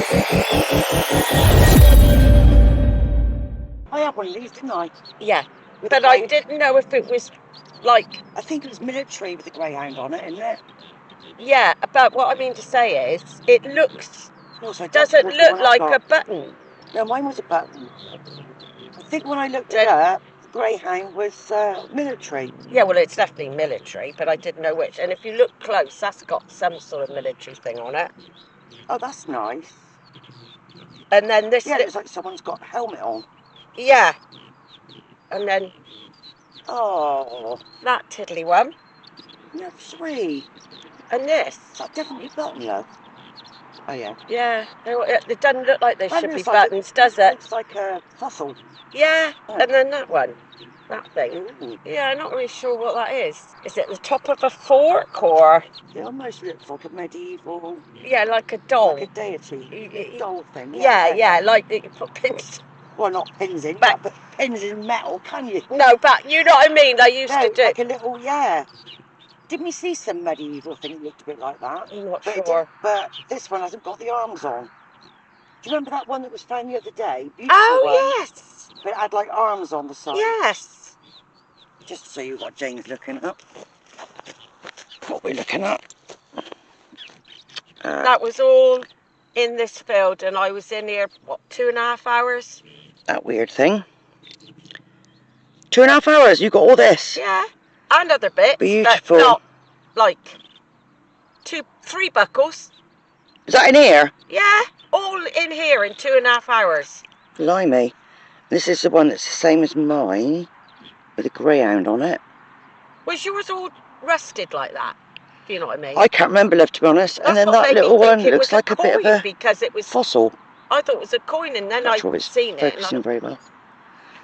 I had one of these, didn't I? Yeah, but I didn't know if it was like... I think it was military with a greyhound on it, isn't it? Yeah, but what I mean to say is, it looks... Also, doesn't look like a button. No, mine was a button. I think when I looked it up, the greyhound was military. Yeah, well, it's definitely military, but I didn't know which. And if you look close, that's got some sort of military thing on it. Oh, that's nice. And then this... Yeah, it looks like someone's got a helmet on. Yeah. And then... Oh. That tiddly one. No, sweet. And this. Is that definitely a button, love? Oh, yeah. Yeah. It doesn't look like there should be buttons, does it? It looks like a fossil. Yeah. Oh. And then that one. That thing. Ooh. Yeah, I'm not really sure what that is. Is it the top of a fork or? It almost looks like a medieval. Yeah, like a doll. Like a deity. A doll thing. Yeah, like that you put pins. Well, not pins in, but pins in metal, can you? No, but you know what I mean. They used to do. Like a little, yeah. Didn't we see some medieval thing that looked a bit like that? I'm not sure. But this one hasn't got the arms on. Do you remember that one that was found the other day? Beautiful one. Yes. But it had like arms on the side. Yes. Just to show you what Jane's looking at. What we're looking at. That was all in this field, and I was in here, what, 2.5 hours? That weird thing. 2.5 hours, you got all this? Yeah, and other bits. Beautiful. But not like 3 buckles. Is that in here? Yeah, all in here in 2.5 hours. Blimey. This is the one that's the same as mine, with a greyhound on it. Was yours all rusted like that? Do you know what I mean? I can't remember, love, to be honest. That's and then that little one looks like a bit of a because it was fossil. I thought it was a coin, and then I'd seen it. Focusing very well.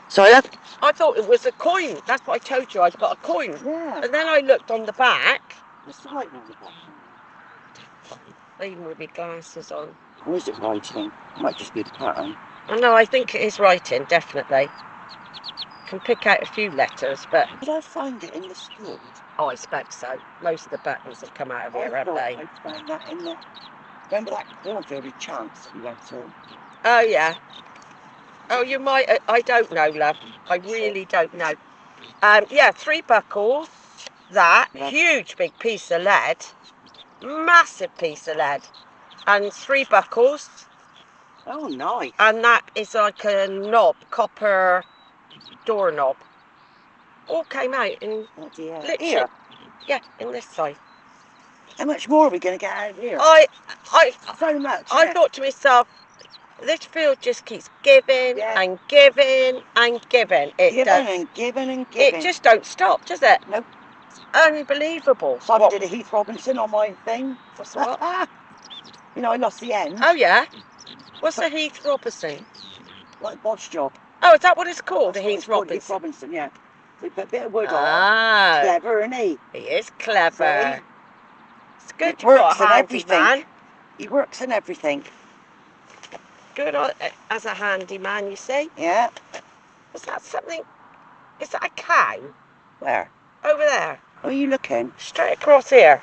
Sorry, love? I thought it was a coin. That's what I told you. I'd got a coin. Yeah. And then I looked on the back. What's the writing on the back? Even with my glasses on. Or is it writing? It might just be the pattern. Oh, no, I think it is writing, definitely. Can pick out a few letters, but... Did I find it in the school? Oh, I expect so. Most of the buttons have come out of here, haven't they? I found that in the... Remember that cornfield with Chance that we went to? Oh, yeah. Oh, you might... I don't know, love. I really don't know. Yeah, 3 buckles. That. Yeah. Huge big piece of lead. Massive piece of lead. And 3 buckles. Oh, nice. And that is like a knob, copper doorknob. All came out in here. Yeah, in this side. How much more are we going to get out of here? So much. I thought to myself, this field just keeps giving and giving and giving. It does. And giving and giving. It just don't stop, does it? Nope. Unbelievable. So I did a Heath Robinson on my thing. What's what? You know, I lost the end. Oh, yeah. What's a Heath Robinson? Like bodge job. Oh, is that what it's called? That's a Heath Robinson? Heath Robinson, yeah. We put a bit of wood on. Clever, isn't he? He is clever. It's good to works put a everything. Man. He works in everything. Good as a handyman, you see? Yeah. Is that something? Is that a cow? Where? Over there. Where are you looking? Straight across here.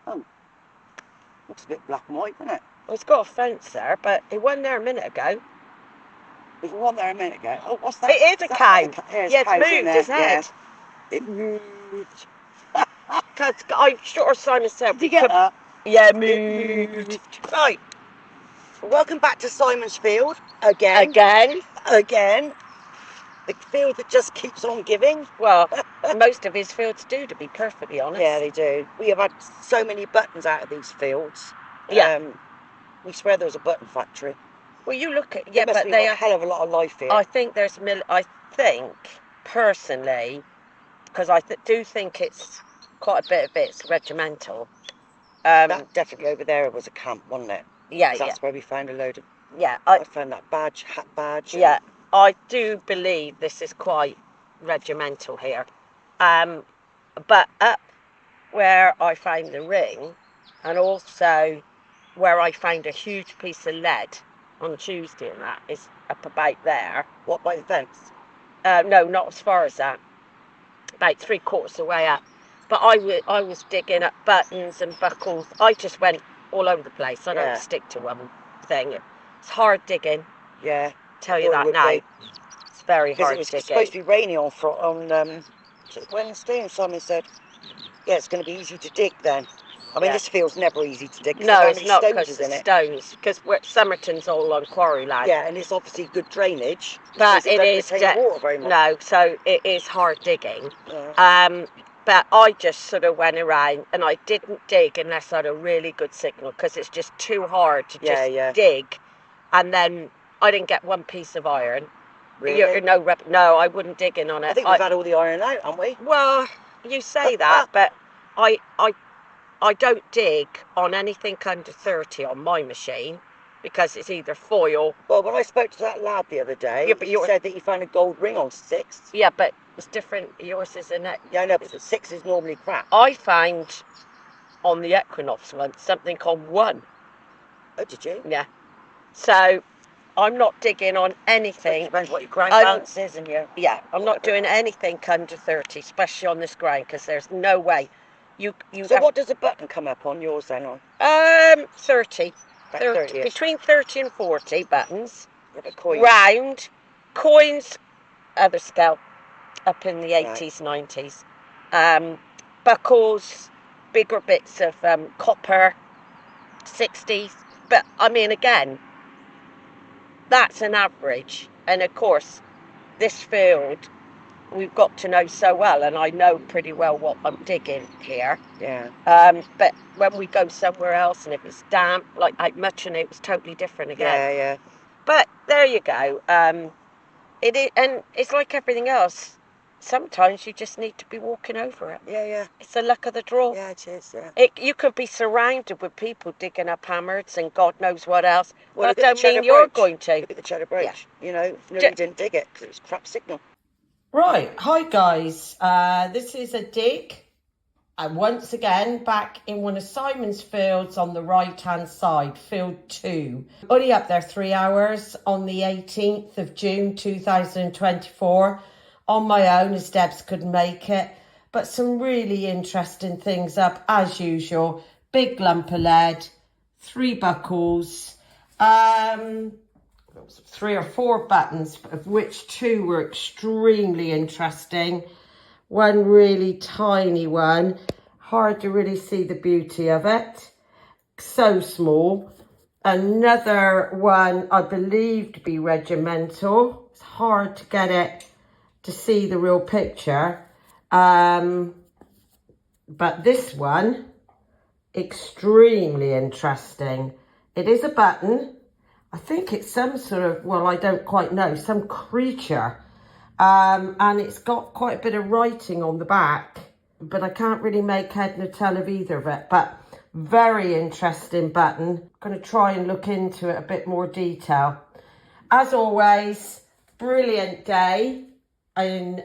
Oh. Looks a bit black and white, doesn't it? Well, it's got a fence there, but it wasn't there a minute ago. It wasn't there a minute ago. Oh, what's that? It is a cow. Yeah, it's moved, isn't it? It moved. Because I'm sure Simon said... Did you get that? Yeah, moved. Right. Welcome back to Simon's field. Again. The field that just keeps on giving. Well, most of his fields do, to be perfectly honest. Yeah, they do. We have had so many buttons out of these fields. Yeah. We swear there was a button factory. Well, you look at... Yeah, but they are a hell of a lot of life here. I think there's... I think, personally, because I do think it's quite a bit of it's regimental. That definitely over there was a camp, wasn't it? Yeah, That's where we found a load of... Yeah. I found that badge, hat badge. Yeah. I do believe this is quite regimental here. But up where I found the ring, and also where I found a huge piece of lead on Tuesday, and that is up about there. What, by the fence? No, not as far as that. About 3/4 of the way up. But I was digging up buttons and buckles. I just went all over the place. I don't stick to one. thing. It's hard digging. Yeah. Tell you that now. It's very hard digging. Because it was digging. supposed to be raining on Wednesday, and Simon said, yeah, it's going to be easy to dig then. I mean, this field's never easy to dig. No, it's not because of the stones. Because Somerton's all on quarry land. Yeah, and it's obviously good drainage. But it is water very much. No, so it is hard digging. Yeah. But I just sort of went around and I didn't dig unless I had a really good signal, because it's just too hard to just dig. And then I didn't get one piece of iron. Really? No, I wouldn't dig in on it. I think we've had all the iron out, haven't we? Well, you say that, but I don't dig on anything under 30 on my machine, because it's either foil. Well, when I spoke to that lad the other day, he said that he found a gold ring on 6. Yeah, but it's different. Yours isn't it? Yeah, I know, but 6 is normally crap. I found on the Equinox one something on 1. Oh, did you? Yeah. So I'm not digging on anything. It depends what your ground balance is and your... Yeah, I'm not doing anything under 30, especially on this ground, because there's no way. So what does a button come up on yours then on? 30. 30 between 30 and 40 buttons. Yeah, but coins. Round. Coins, other scale, up in the 80s, 90s. Buckles, bigger bits of copper, 60s. But, I mean, again, that's an average. And, of course, this field, we've got to know so well, and I know pretty well what I'm digging here. Yeah. But when we go somewhere else, and if it's damp, like out much, and it was totally different again. Yeah, yeah. But there you go. It is, and it's like everything else. Sometimes you just need to be walking over it. Yeah, yeah. It's the luck of the draw. Yeah, it is, yeah. You could be surrounded with people digging up hammers and God knows what else. Well, that don't mean you're going to. Look at the Cheddar Brooch. Yeah. You know, no, you didn't dig it because it was crap signal. Right, hi guys. This is a dig. Once again, back in one of Simon's fields on the right-hand side, field 2. Only up there 3 hours on the 18th of June 2024. On my own, as Debs couldn't make it. But some really interesting things up, as usual. Big lump of lead, 3 buckles, 3 or 4 buttons, of which 2 were extremely interesting. One really tiny one. Hard to really see the beauty of it. So small. Another one I believe to be regimental. It's hard to get it to see the real picture. But this one, extremely interesting. It is a button. I think it's some sort of, well, I don't quite know, some creature. And it's got quite a bit of writing on the back, but I can't really make head nor tail of either of it. But very interesting button. I'm going to try and look into it a bit more detail. As always, brilliant day in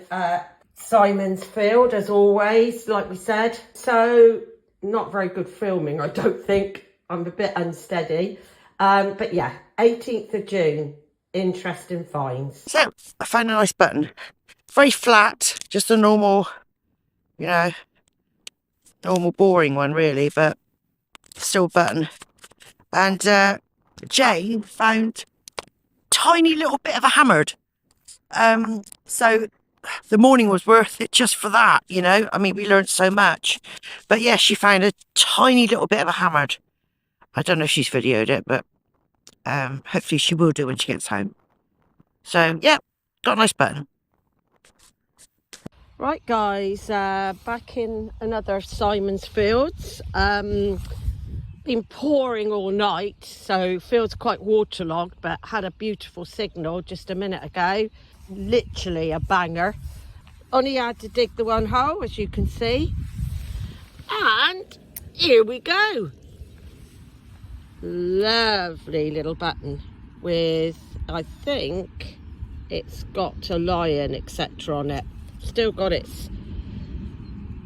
Simon's field, as always, like we said. So, not very good filming, I don't think. I'm a bit unsteady. But yeah, 18th of June, interesting finds. So, I found a nice button. Very flat, just a normal, you know, normal boring one really, but still a button. And Jane found a tiny little bit of a hammered. So the morning was worth it just for that, you know. I mean, we learned so much. But yeah, she found a tiny little bit of a hammered. I don't know if she's videoed it, but hopefully she will do when she gets home. So yeah, got a nice button. Right guys, back in another Simon's fields. Been pouring all night, so feels quite waterlogged, but had a beautiful signal just a minute ago. Literally a banger. Only had to dig the one hole, as you can see. And here we go. Lovely little button with, I think it's got a lion, etc. on it. Still got its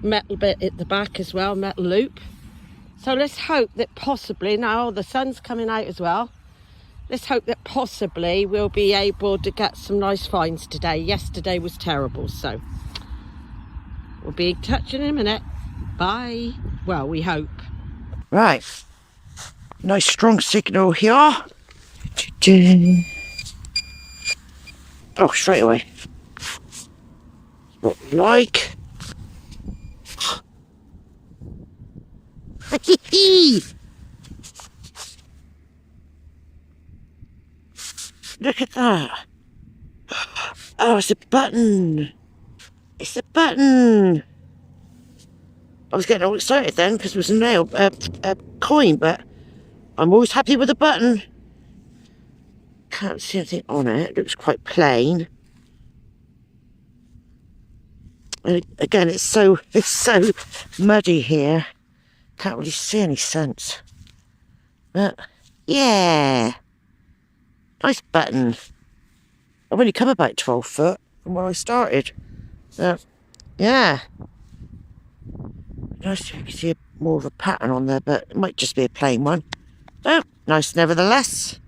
metal bit at the back as well, metal loop. So let's hope that possibly, now the sun's coming out as well, let's hope that possibly we'll be able to get some nice finds today. Yesterday was terrible, so we'll be in touch in a minute. Bye. Well, we hope. Right. Nice strong signal here. Oh, straight away. What we like. Look at that. Oh, it's a button. It's a button. I was getting all excited then because it was a nail, a coin, but I'm always happy with a button. Can't see anything on it. It looks quite plain. And again, it's so muddy here. Can't really see any sense. But yeah, nice button. I've only come about 12 foot from where I started. Yeah. Nice if you can see more of a pattern on there, but it might just be a plain one. Oh, nice nevertheless.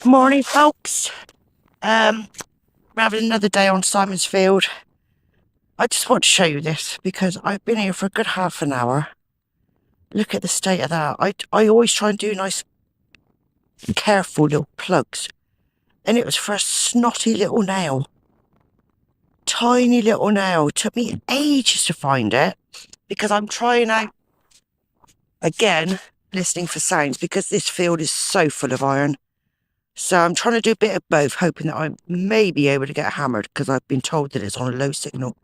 Morning, folks. We're having another day on Simon's Field. I just want to show you this because I've been here for a good half an hour. Look at the state of that. I always try and do nice, careful little plugs. And it was for a snotty little nail. Tiny little nail. It took me ages to find it because I'm trying out, again, listening for sounds because this field is so full of iron. So I'm trying to do a bit of both, hoping that I may be able to get hammered because I've been told that it's on a low signal.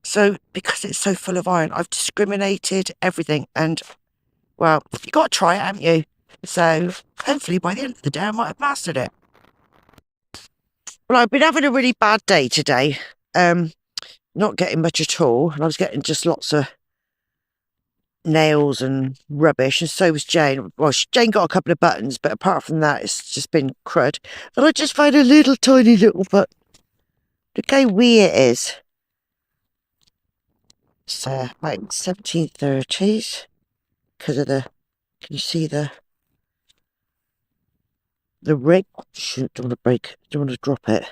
So because it's so full of iron, I've discriminated everything. And, well, you've got to try it, haven't you? So hopefully by the end of the day, I might have mastered it. Well, I've been having a really bad day today. Not getting much at all. And I was getting just lots of nails and rubbish, and so was Jane. Well, Jane got a couple of buttons, but apart from that, it's just been crud. But I just found a little tiny little button. Look how wee it is. It's like 1730s because of the. Can you see the rig? Shoot, don't want to break. Don't want to drop it.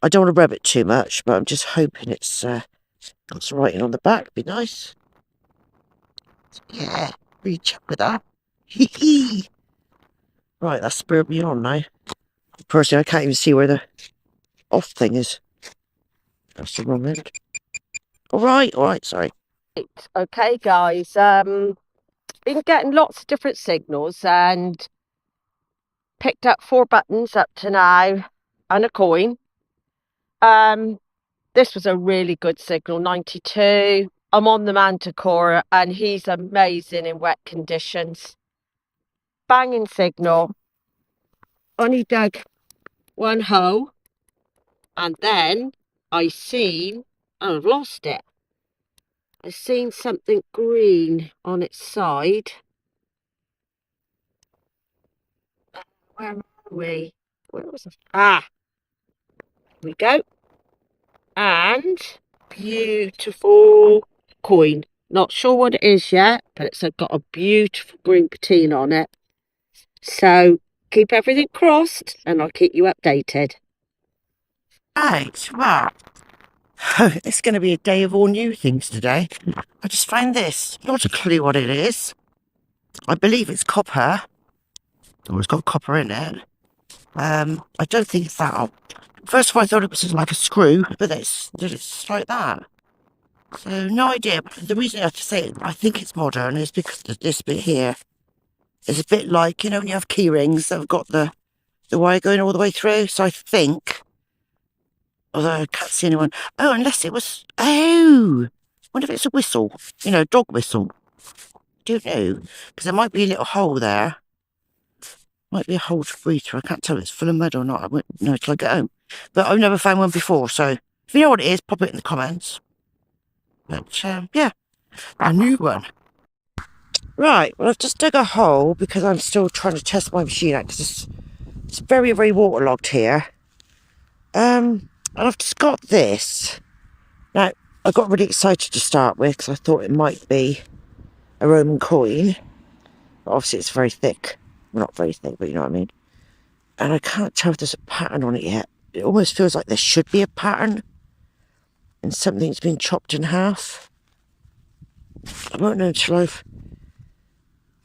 I don't want to rub it too much, but I'm just hoping it's got some writing on the back. Be nice. Yeah, reach up with that. Hee. Right, that's spurred me on now. Personally, I can't even see where the off thing is. That's the wrong end. All right, sorry. Okay, guys. Been getting lots of different signals and picked up 4 buttons up to now and a coin. This was a really good signal, 92. I'm on the Manticore and he's amazing in wet conditions. Banging signal. Only dug 1 hole and then I seen, and I've lost it. I seen something green on its side. Where are we? Where was it? Ah, here we go. And beautiful coin. Not sure what it is yet, but it's got a beautiful green patina on it. So keep everything crossed and I'll keep you updated. Right, well, it's going to be a day of all new things today. I just found this. Not a clue what it is. I believe it's copper. Or it's got copper in it. I don't think it's that. First of all, I thought it was like a screw, but it's like that. So, no idea. But the reason I have to say it, I think it's modern, is because this bit here is a bit like, you know, when you have key rings that have got the wire going all the way through. So I think, although I can't see anyone. Oh, unless it was, I wonder if it's a whistle, you know, dog whistle. Don't know, because there might be a little hole there. Might be a hole to breathe through. I can't tell if it's full of mud or not. I won't know till I get home. But I've never found one before, so if you know what it is, pop it in the comments. But, yeah, a new one. Right, well, I've just dug a hole because I'm still trying to test my machine out because it's very, very waterlogged here. And I've just got this. Now, I got really excited to start with because I thought it might be a Roman coin. But obviously, it's very thick. Well, not very thick, but you know what I mean. And I can't tell if there's a pattern on it yet. It almost feels like there should be a pattern. And something's been chopped in half. I won't know until I've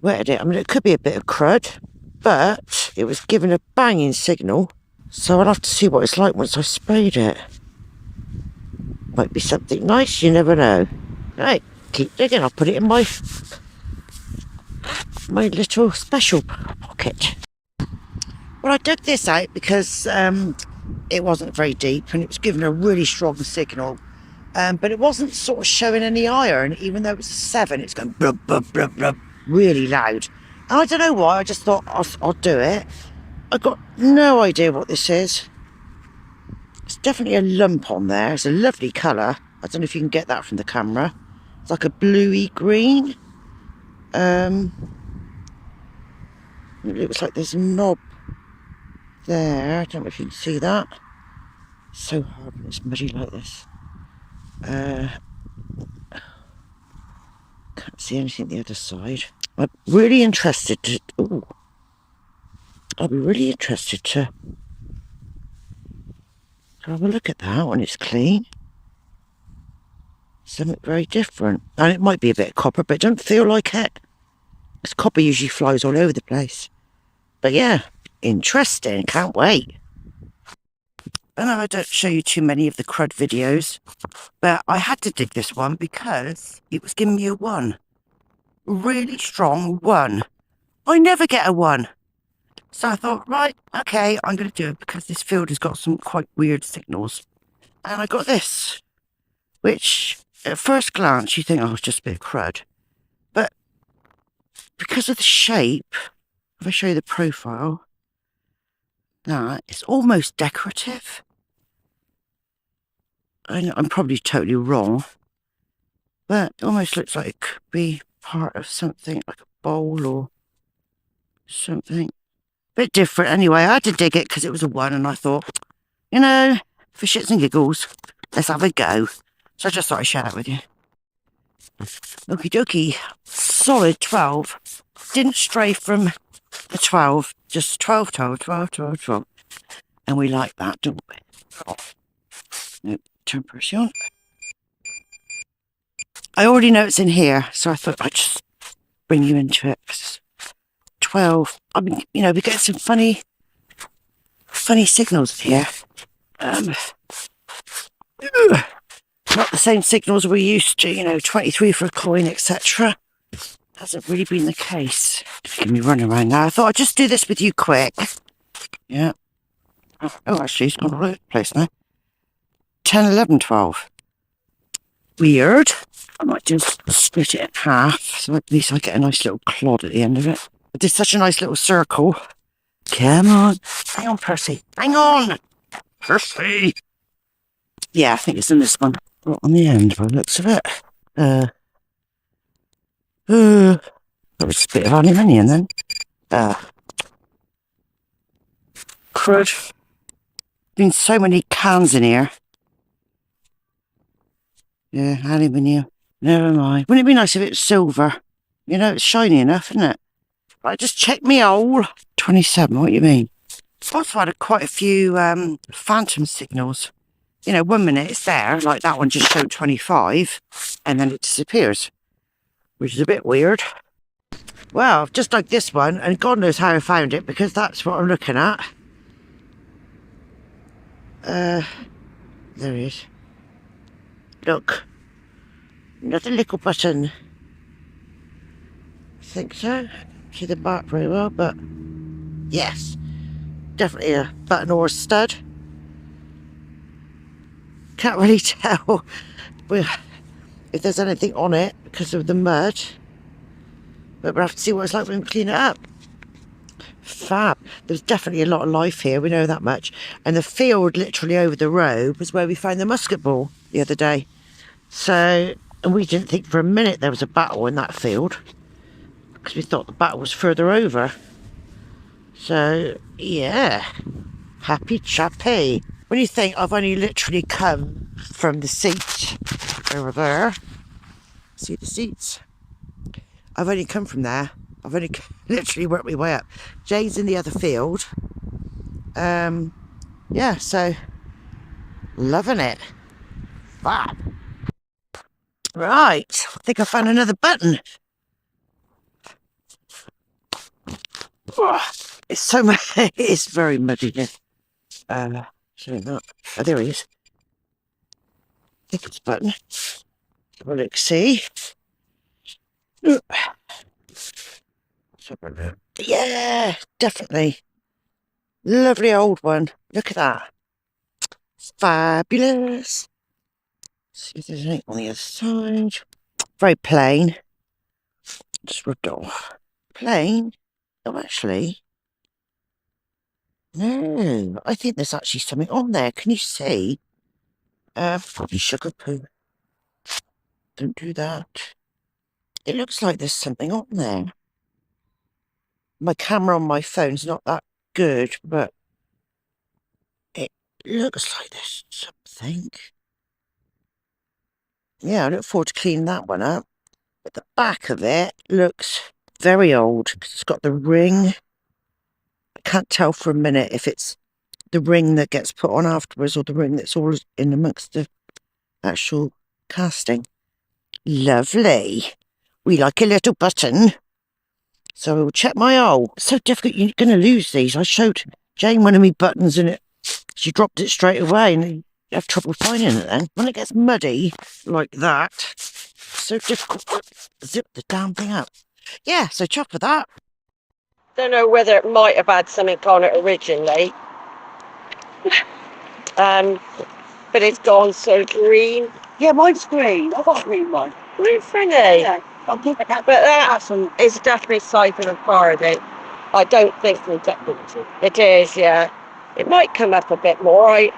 wetted it. I mean, it could be a bit of crud. But it was giving a banging signal. So I'll have to see what it's like once I sprayed it. Might be something nice, you never know. Right, keep digging. I'll put it in my little special pocket. Well, I dug this out because it wasn't very deep and it was giving a really strong signal. But it wasn't sort of showing any iron, even though it was a 7. It's going blub, blub, blub, blub, really loud. And I don't know why, I just thought I'll do it. I've got no idea what this is. It's definitely a lump on there. It's a lovely colour. I don't know if you can get that from the camera. It's like a bluey green. It looks like there's a knob there. I don't know if you can see that. It's so hard when it's muddy like this. Can't see anything the other side. I'm really interested to... Ooh. I'll be really interested to have a look at that when it's clean. Something very different. And it might be a bit of copper, but it don't feel like it. Because copper usually flies all over the place. But yeah, interesting. Can't wait. I know I don't show you too many of the Crud videos, but I had to dig this one because it was giving me a 1. Really strong 1. I never get a 1. So I thought, right, okay, I'm going to do it because this field has got some quite weird signals. And I got this, which at first glance you think, oh, it's just a bit of crud. But because of the shape, if I show you the profile, it's almost decorative. I'm probably totally wrong, but it almost looks like it could be part of something like a bowl or something. Bit different anyway. I had to dig it because it was a 1 and I thought, you know, for shits and giggles, let's have a go. So I just thought I'd share that with you. Okie dokie, solid 12. Didn't stray from the 12, just 12, 12, 12, 12, 12. And we like that, don't we? Oh. Nope, turn pressure on. I already know it's in here, so I thought I'd just bring you into it. 12. I mean, you know, we get some funny signals here. Not the same signals we're used to, you know, 23 for a coin, etc. Hasn't really been the case. Give me run around now. I thought I'd just do this with you quick. Yeah. Oh, actually, it's gone all over the place now. 10, 11, 12. Weird. I might just split it in half, so at least I get a nice little clod at the end of it. I did such a nice little circle. Come on. Hang on, Percy. Hang on! Percy! Yeah, I think it's in this one. Right on the end, by the looks of it. That was a bit of aluminium then. Crud. Been so many cans in here. Yeah, aluminium. Never mind. Wouldn't it be nice if it was silver? You know, it's shiny enough, isn't it? Right, just check me hole. 27, what do you mean? I've also had quite a few phantom signals. You know, 1 minute it's there, like that one just showed 25, and then it disappears, which is a bit weird. Well, just like this one, and God knows how I found it, because that's what I'm looking at. There he is. Look. Another little button. I think so. See the mark very well, but yes. Definitely a button or a stud. Can't really tell if there's anything on it because of the mud. But we'll have to see what it's like when we clean it up. Fab. There's definitely a lot of life here, we know that much. And the field literally over the road was where we found the musket ball the other day. So, and we didn't think for a minute there was a battle in that field, because we thought the battle was further over. So, yeah. Happy chappy. When you think I've only literally come from the seat over there. See the seats? I've only come from there. I've only literally worked my way up. Jane's in the other field. Yeah, so loving it. Fab. Right, I think I found another button. It's so muddy. It is very muddy here. Showing that. Oh, there he is. I think it's a button. Have a look, see. Let's have a look. Yeah, definitely. Lovely old one. Look at that. Fabulous. See if there's anything on the other side. Very plain. Just rubbed it off. Plain? Oh, actually. No, I think there's actually something on there. Can you see? Probably sugar poo. Don't do that. It looks like there's something on there. My camera on my phone's not that good, but it looks like there's something. Yeah, I look forward to cleaning that one up. But the back of it looks very old because it's got the ring. I can't tell for a minute if it's the ring that gets put on afterwards or the ring that's all in amongst the actual casting. Lovely. We like a little button. So we'll check my hole. It's so difficult, you're going to lose these. I showed Jane one of my buttons and she dropped it straight away and you have trouble finding it then. When it gets muddy like that, it's so difficult to zip the damn thing up. Yeah, so chop for that. Don't know whether it might have had something on it originally. But it's gone so green. Yeah, mine's green. I've got a green one. Blue fringy. Yeah, I'll keep it. But that is definitely siphon and chloride. I don't think it is, yeah. It might come up a bit more. I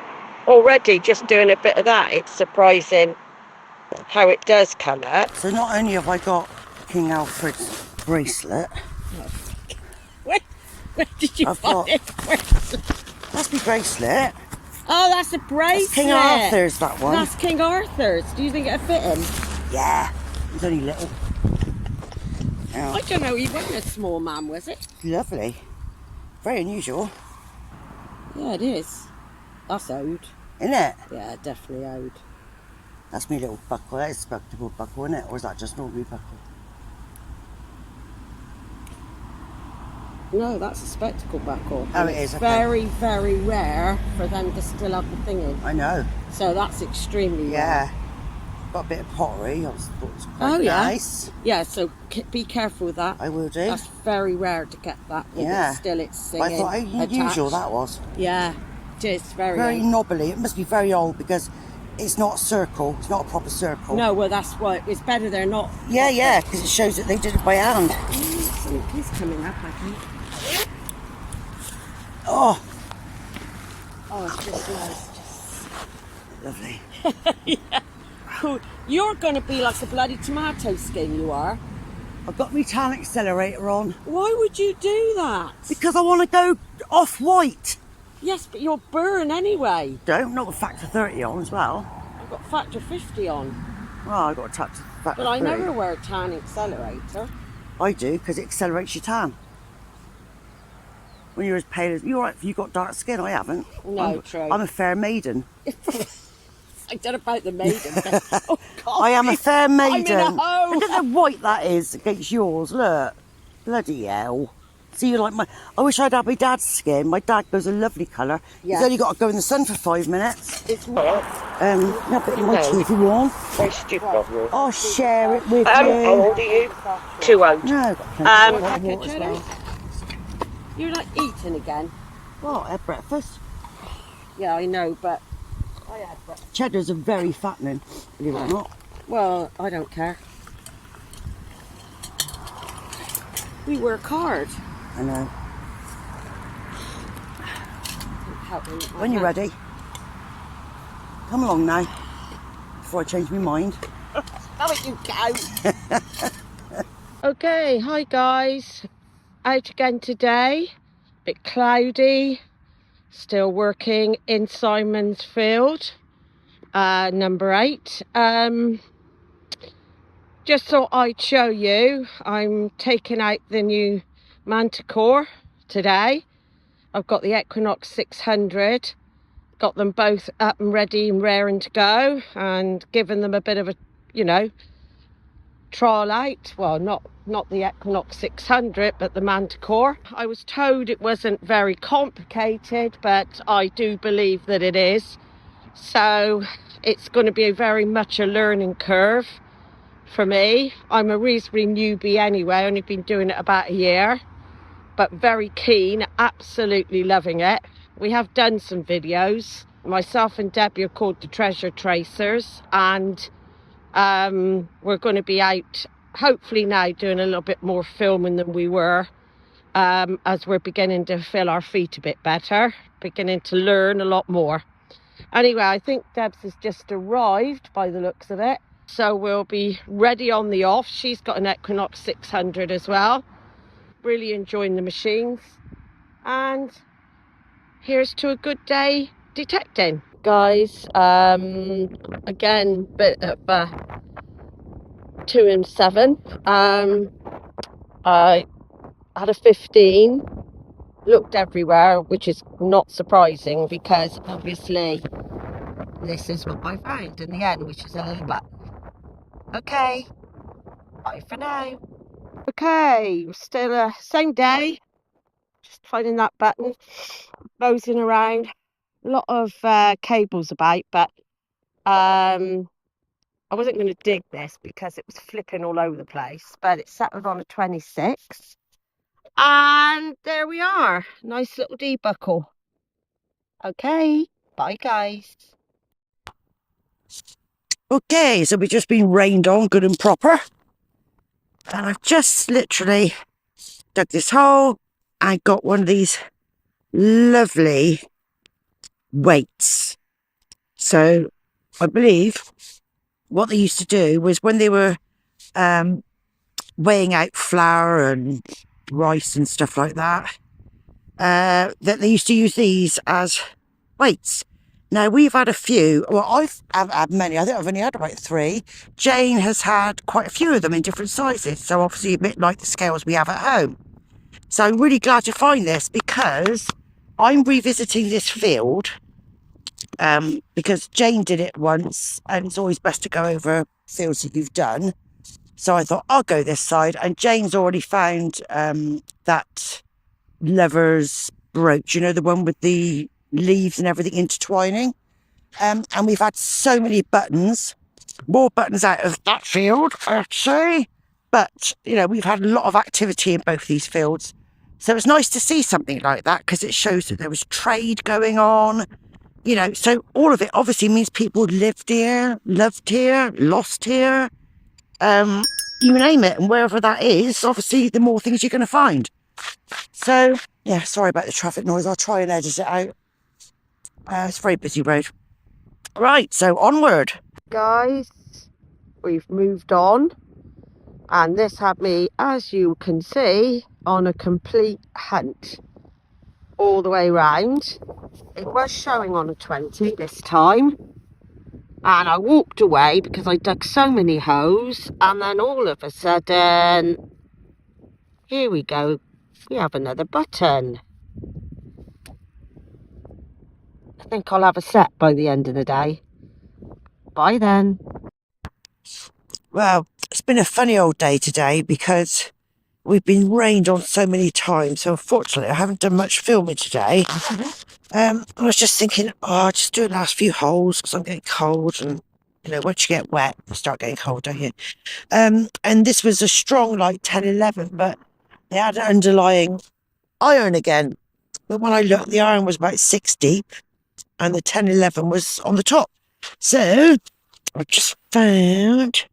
already just doing a bit of that. It's surprising how it does come up. So not only have I got King Alfred's bracelet. Where did you find it? That's my bracelet. Oh, that's a bracelet. That's King Arthur's, that one. That's King Arthur's. Do you think it'll fit him? Yeah, he's only little. Yeah. I don't know, he wasn't a small man, was it? Lovely. Very unusual. Yeah, it is. That's owed. Isn't it? Yeah, definitely owed. That's my little buckle. That is a spectacle buckle, isn't it? Or is that just an ordinary buckle? No, that's a spectacle buckle. Oh, it is. Okay. Very, very rare for them to still have the thing in. I know. So that's extremely rare. Yeah. Got a bit of pottery. I thought it was quite nice. Yeah, so be careful with that. I will do. That's very rare to get that. Yeah. Still it's singing. I thought how unusual that was. Yeah, it is very knobbly. It must be very old because it's not a circle. It's not a proper circle. No, well that's why it's better they're not. Yeah, because it shows that they did it by hand. He's coming up, I think. Oh, it's just nice. lovely. Yeah. Cool. You're going to be like a bloody tomato skin, you are. I've got my tan accelerator on. Why would you do that? Because I want to go off-white. Yes, but you'll burn anyway. Don't, not with factor 30 on as well. I've got factor 50 on. Well, I've got a factor 30. But I never wear a tan accelerator. I do, because it accelerates your tan. When you're as pale as... You're right, you've got dark skin, I haven't. No, true. I'm a fair maiden. I don't know about the maiden. Oh, God. I am a fair maiden. I'm in a hole. Look at the white that is against yours, look. Bloody hell. See, you're like I wish I'd had my dad's skin. My dad goes a lovely colour. Yeah. He's only got to go in the sun for 5 minutes. It's what? Yeah, but you want to if you want. Very stupid of you. I'll share it with How you. old are you? 2 old. No, I've got plenty of water as well. You're like eating again. Well, I had breakfast. Yeah, I know, but I had breakfast. Cheddars are very fattening, believe it or not. Well, I don't care. We work hard. I know. When When you're ready. Come along now, before I change my mind. How you go? Okay, hi guys. Out again today. Bit cloudy. Still working in Simon's Field, number 8. Just thought I'd show you. I'm taking out the new Manticore today. I've got the Equinox 600. Got them both up and ready and raring to go, and given them a bit of a, trial out. Well, not the Equinox 600, but the Manticore. I was told it wasn't very complicated, but I do believe that it is. So it's going to be very much a learning curve for me. I'm a reasonably newbie anyway, only been doing it about a year, but very keen, absolutely loving it. We have done some videos. Myself and Debbie are called the Treasure Tracers, and we're going to be out hopefully now doing a little bit more filming than we were, as we're beginning to feel our feet a bit better, beginning to learn a lot more. Anyway, I think Debs has just arrived by the looks of it, so we'll be ready on the off. She's got an Equinox 600 as well. Really enjoying the machines, and here's to a good day detecting. Guys, again, bit of 2 and 7. I had a 15, looked everywhere, which is not surprising because obviously this is what I found in the end, which is a little button. Okay, bye for now. Okay, still same day, just finding that button, moseying around. A lot of cables about, but I wasn't going to dig this because it was flipping all over the place, but it settled on a 26. And there we are. Nice little debuckle. Okay, bye guys. Okay, so we've just been rained on good and proper. And I've just literally dug this hole and got one of these lovely weights. So I believe what they used to do was when they were weighing out flour and rice and stuff like that, that they used to use these as weights. Now we've had a few, well I've had many, I think I've only had about 3. Jane has had quite a few of them in different sizes, so obviously a bit like the scales we have at home. So I'm really glad to find this because I'm revisiting this field because Jane did it once and it's always best to go over fields that you've done. So I thought I'll go this side, and Jane's already found that lover's brooch, you know, the one with the leaves and everything intertwining. And we've had so many buttons, more buttons out of that field, I'd say. But, you know, we've had a lot of activity in both these fields. So it's nice to see something like that because it shows that there was trade going on. You know, so all of it obviously means people lived here, loved here, lost here. You name it, and wherever that is, obviously the more things you're going to find. So yeah, sorry about the traffic noise, I'll try and edit it out. It's a very busy road. Right, so onward. Guys, we've moved on, and this had me, as you can see, on a complete hunt all the way round. It was showing on a 20 this time, and I walked away because I dug so many holes, and then all of a sudden, here we go, we have another button. I think I'll have a set by the end of the day. Bye then. Well, it's been a funny old day today because we've been rained on so many times, so unfortunately I haven't done much filming today. I was just thinking, oh, I'll just do the last few holes because I'm getting cold, and you know, once you get wet you start getting cold, don't you? And this was a strong like 10-11, but they had an underlying iron again. But when I looked, the iron was about 6 deep and the 10-11 was on the top. So I just found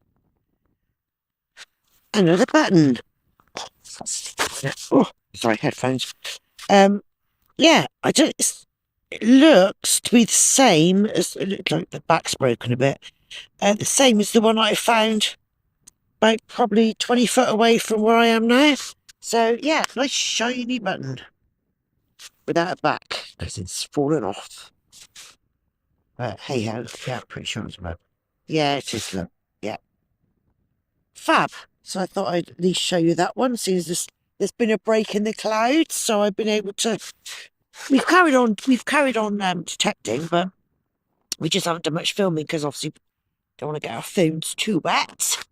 another button. Oh, sorry, headphones. Yeah, it looks to be the same as, it looks like the back's broken a bit. The same as the one I found about probably 20 foot away from where I am now. So yeah, nice shiny button without a back because it's fallen off. Hey ho, yeah, pretty sure it's about. Yeah, it is. Look, yeah, fab. So I thought I'd at least show you that one. Seems there's been a break in the clouds, so I've been able to. We've carried on detecting, but we just haven't done much filming because obviously don't want to get our phones too wet.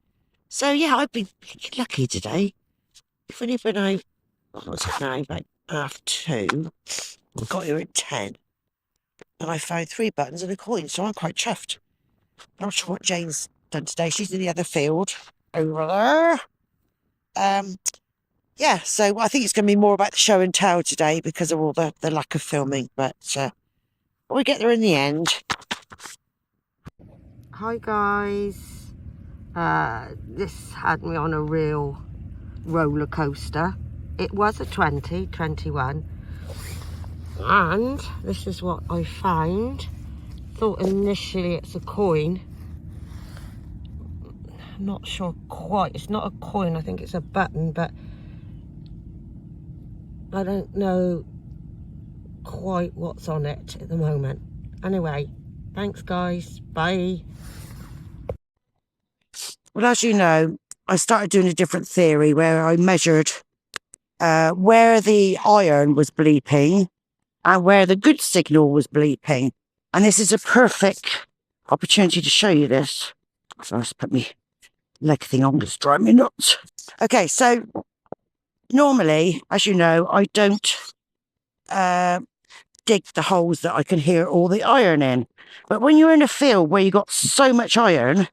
So yeah, I've been lucky today. I've only been out, what's it now, about 2:30. I got here at 10. And I found 3 buttons and a coin, so I'm quite chuffed. Not sure what Jane's done today. She's in the other field over there. Yeah, so I think it's going to be more about the show and tell today because of all the lack of filming. But we get there in the end. Hi guys. This had me on a real roller coaster. It was a 2021, and this is what I found. Thought initially it's a coin. Not sure quite. It's not a coin, I think it's a button, but I don't know quite what's on it at the moment. Anyway, thanks guys, bye. Well, as you know, I started doing a different theory where I measured where the iron was bleeping and where the good signal was bleeping. And this is a perfect opportunity to show you this. So I just put my leg thing on, just drive me nuts. Okay, so normally, as you know, I don't dig the holes that I can hear all the iron in. But when you're in a field where you've got so much iron,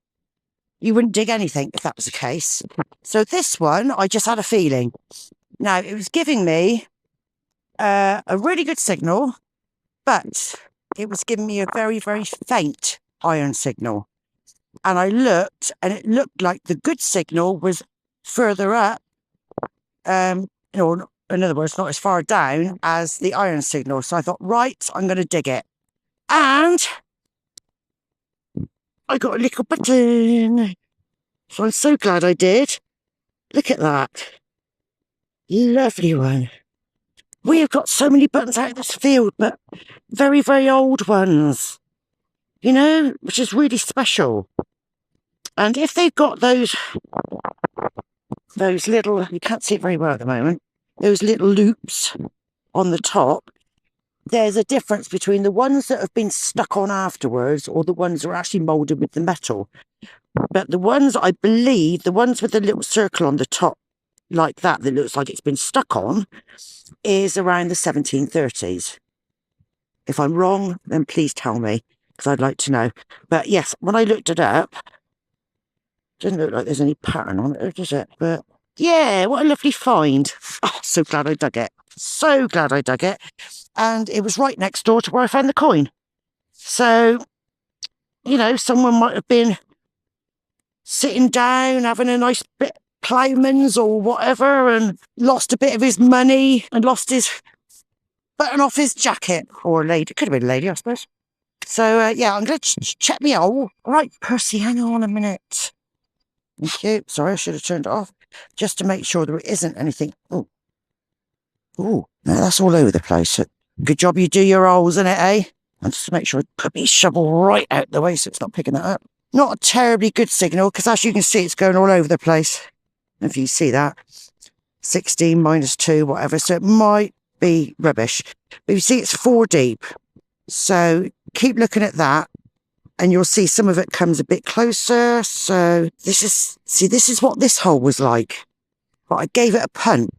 you wouldn't dig anything if that was the case. So this one, I just had a feeling. Now, it was giving me a really good signal, but it was giving me a very, very faint iron signal. And I looked, and it looked like the good signal was further up, in other words, not as far down as the iron signal. So I thought, right, I'm going to dig it. And I got a little button. So I'm so glad I did. Look at that. Lovely one. We have got so many buttons out of this field, but very, very old ones. You know, which is really special. And if they've got those little, you can't see it very well at the moment, those little loops on the top, there's a difference between the ones that have been stuck on afterwards or the ones that are actually moulded with the metal. But the ones, I believe, the ones with the little circle on the top, like that looks like it's been stuck on, is around the 1730s. If I'm wrong, then please tell me, because I'd like to know. But yes, when I looked it up, doesn't look like there's any pattern on it, does it? But yeah, what a lovely find. Oh, so glad I dug it. So glad I dug it. And it was right next door to where I found the coin. So, you know, someone might have been sitting down, having a nice bit ploughman's or whatever, and lost a bit of his money and lost his button off his jacket. Or a lady. Could have been a lady, I suppose. So, yeah, I'm going to check me hole. All right, Percy, hang on a minute. Thank you. Sorry, I should have turned it off. Just to make sure there isn't anything. Oh. Oh, no, that's all over the place. Good job you do your holes in it, eh? And just to make sure I put my shovel right out the way so it's not picking that up. Not a terribly good signal, because as you can see, it's going all over the place. If you see that. 16 minus 2, whatever. So it might be rubbish. But you see, it's 4 deep. So keep looking at that. And you'll see some of it comes a bit closer. So this is what this hole was like. But I gave it a punt.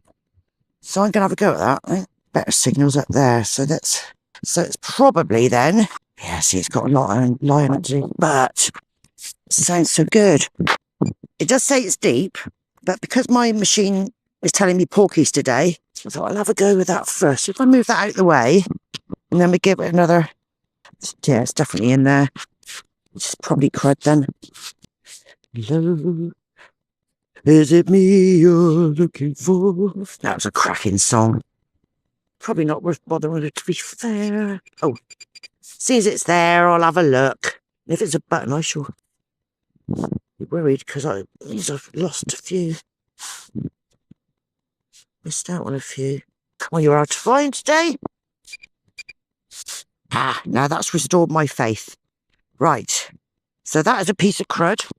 So I'm going to have a go at that. I think better signals up there. So it's probably then. Yeah, see, it's got a lot of line on it. But it sounds so good. It does say it's deep. But because my machine is telling me porkies today, I thought I'll have a go with that first. If I move that out of the way, and then we give it another. Yeah, it's definitely in there. It's probably crud then. Hello, is it me you're looking for? That was a cracking song. Probably not worth bothering with, to be fair. Oh, see as it's there, I'll have a look. If it's a button, I shall be worried because I've lost a few. Missed out on a few. Come on, you're hard to find today. Ah, now that's restored my faith. Right, so that is a piece of crud.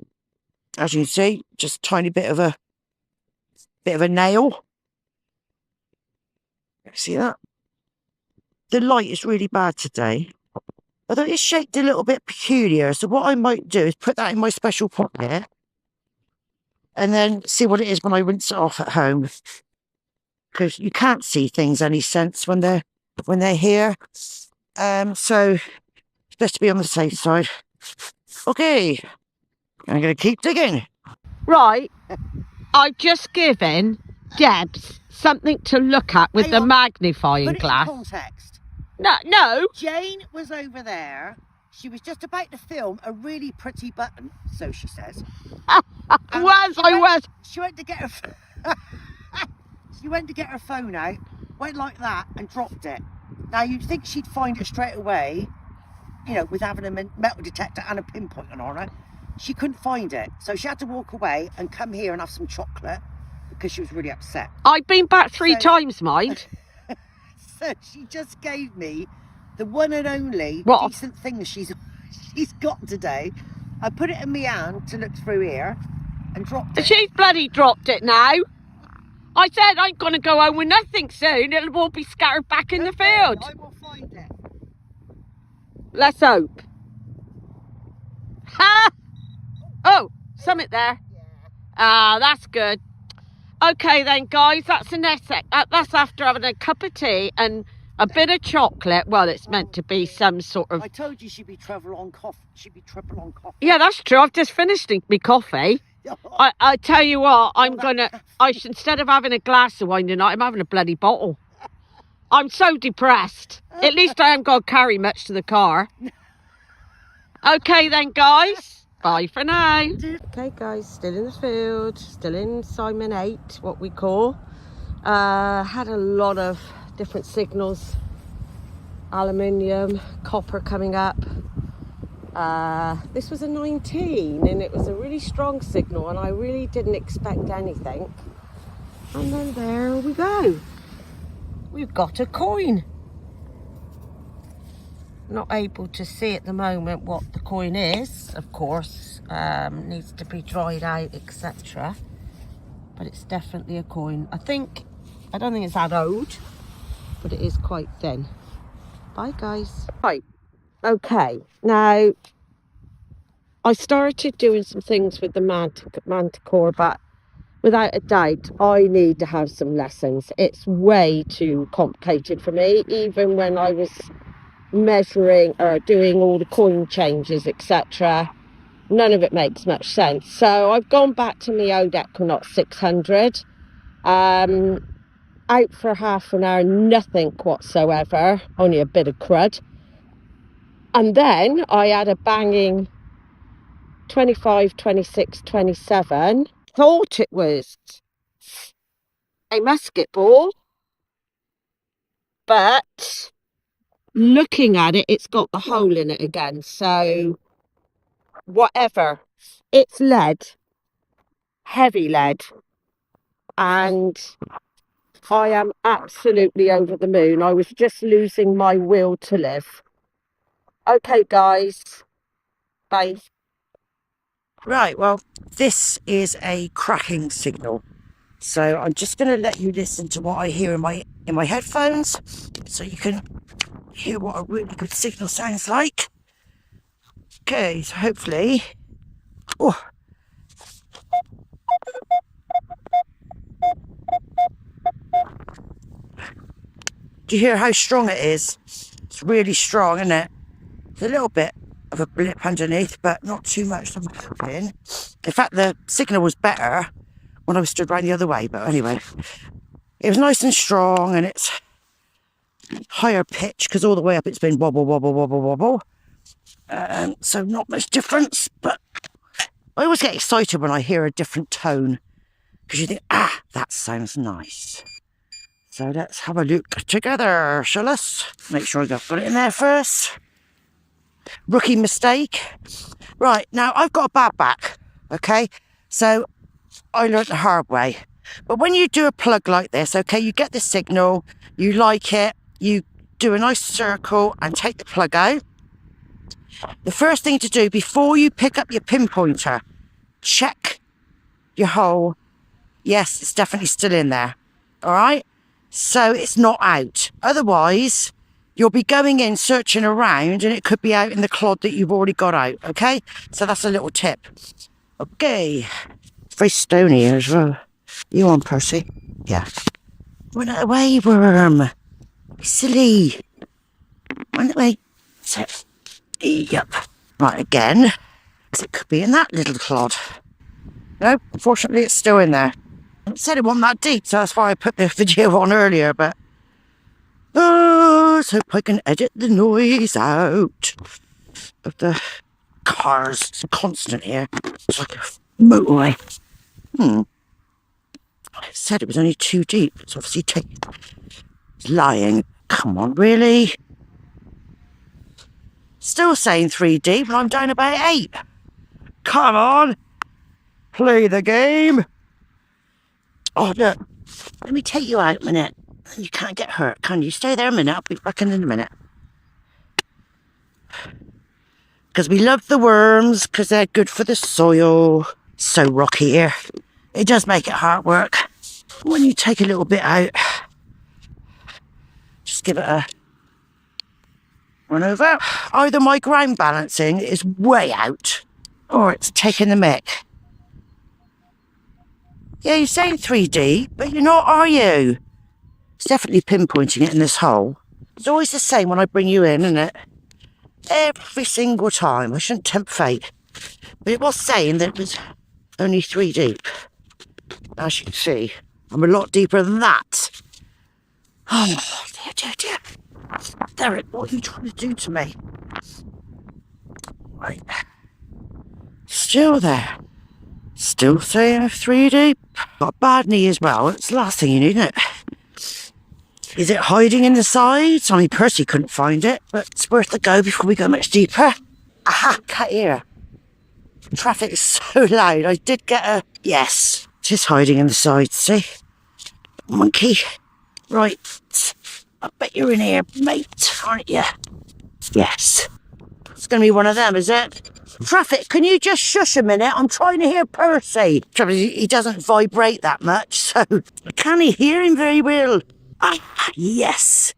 As you can see, just a tiny bit of a nail. See that? The light is really bad today. Although it's shaped a little bit peculiar. So what I might do is put that in my special pocket. and then see what it is when I rinse it off at home. Because you can't see things any sense when they're here. So it's best to be on the safe side. Okay, I'm going to keep digging. Right, I've just given Debs something to look at with the magnifying glass. Put it in context. No. Jane was over there. She was just about to film a really pretty button, so she says. I was. She went to get her. She went to get her phone out, went like that, and dropped it. Now you'd think she'd find it straight away, you know, with having a metal detector and a pinpoint on her. She couldn't find it, so she had to walk away and come here and have some chocolate because she was really upset. I've been back three times, mind. So she just gave me the one and only decent thing she's got today. I put it in my hand to look through here and dropped it. She's bloody dropped it now. I said I'm going to go home with nothing soon. It'll all be scattered back in the field. I will find it. Let's hope. Ha! Oh, something there. Yeah. Ah, that's good. Okay then, guys, that's the next. That's after having a cup of tea and a bit of chocolate. Well, it's meant to be some sort of. I told you she'd be triple on coffee. Yeah, that's true. I've just finished my coffee. I tell you what, instead of having a glass of wine tonight, I'm having a bloody bottle. I'm so depressed. At least I haven't got to carry much to the car. Okay then, guys. Bye for now. Okay, guys, still in the field, still in Simon 8, what we call. Had a lot of different signals. Aluminium, copper coming up. This was a 19 and it was a really strong signal and I really didn't expect anything. And then there we go. We've got a coin. Not able to see at the moment what the coin is, of course. Needs to be dried out, etc. But it's definitely a coin. I don't think it's that old, but it is quite thin. Bye, guys. Right. Okay, now I started doing some things with the manticore, but without a doubt, I need to have some lessons. It's way too complicated for me, even when I was measuring or doing all the coin changes, etc. None of it makes much sense. So I've gone back to my old Equinox 600, out for half an hour, nothing whatsoever, only a bit of crud. And then I had a banging 25, 26, 27. Thought it was a musket ball, but looking at it, it's got the hole in it again. So whatever. It's lead, heavy lead, and I am absolutely over the moon. I was just losing my will to live. Okay, guys. Bye. Right, well, this is a cracking signal. So I'm just going to let you listen to what I hear in my headphones so you can hear what a really good signal sounds like. Okay, so hopefully... Oh. Do you hear how strong it is? It's really strong, isn't it? There's a little bit of a blip underneath, but not too much, I'm hoping. In fact, the signal was better when I was stood right the other way, but anyway. It was nice and strong, and it's higher pitch, because all the way up it's been wobble, wobble, wobble, wobble. So not much difference, but I always get excited when I hear a different tone, because you think, that sounds nice. So let's have a look together, shall us? Make sure I've got it in there first. Rookie mistake. Right, now I've got a bad back, okay? So I learnt the hard way. But when you do a plug like this, okay, you get the signal, you like it, you do a nice circle and take the plug out. The first thing to do before you pick up your pinpointer, check your hole. Yes, it's definitely still in there, all right? So it's not out. Otherwise, you'll be going in, searching around, and it could be out in the clod that you've already got out, okay? So that's a little tip. Okay, Very stony here as well. You on, Percy? Yeah. Run it away, worm. Silly. Run it away. So, yep. Right, again. It could be in that little clod. No, unfortunately it's still in there. I said it wasn't that deep, so that's why I put the video on earlier, but... Oh, let's hope I can edit the noise out of the cars. It's constant here. It's like a motorway. I said it was only 2 deep. It's obviously it's lying. Come on, really? Still saying 3 deep, and I'm down about 8. Come on! Play the game! Oh, look. Let me take you out a minute. You can't get hurt, can you? Stay there a minute. I'll be back in a minute. Because we love the worms, because they're good for the soil. So rocky here. It does make it hard work. When you take a little bit out, just give it a run over. Either my ground balancing is way out, or it's taking the mick. Yeah, you're saying 3D, but you're not, are you? It's definitely pinpointing it in this hole. It's always the same when I bring you in, isn't it? Every single time. I shouldn't tempt fate. But it was saying that it was only 3 deep. As you can see, I'm a lot deeper than that. Oh, dear. Derek, what are you trying to do to me? Right. Still there. Still saying 3 deep. Got a bad knee as well. It's the last thing you need, isn't it? Is it hiding in the sides? I mean, Percy couldn't find it, but it's worth a go before we go much deeper. Aha, cat ear. Traffic is so loud. I did get a... Yes, it is hiding in the sides, see? Monkey. Right. I bet you're in here, mate, aren't you? Yes. It's going to be one of them, is it? Traffic, can you just shush a minute? I'm trying to hear Percy. Trouble is, he doesn't vibrate that much, so can he hear him very well? Ah, yes.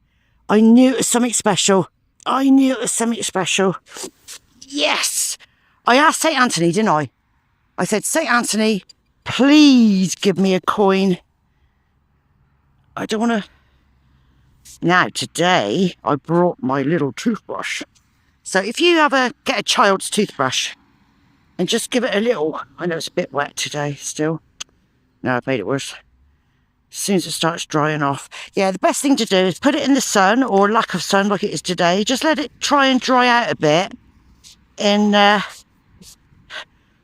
I knew it was something special. Yes. I asked St. Anthony, didn't I? I said, St. Anthony, please give me a coin. I don't want to... Now, today, I brought my little toothbrush. So if you get a child's toothbrush and just give it a little... I know it's a bit wet today still. No, I've made it worse. As soon as it starts drying off. Yeah, the best thing to do is put it in the sun, or lack of sun like it is today. Just let it try and dry out a bit in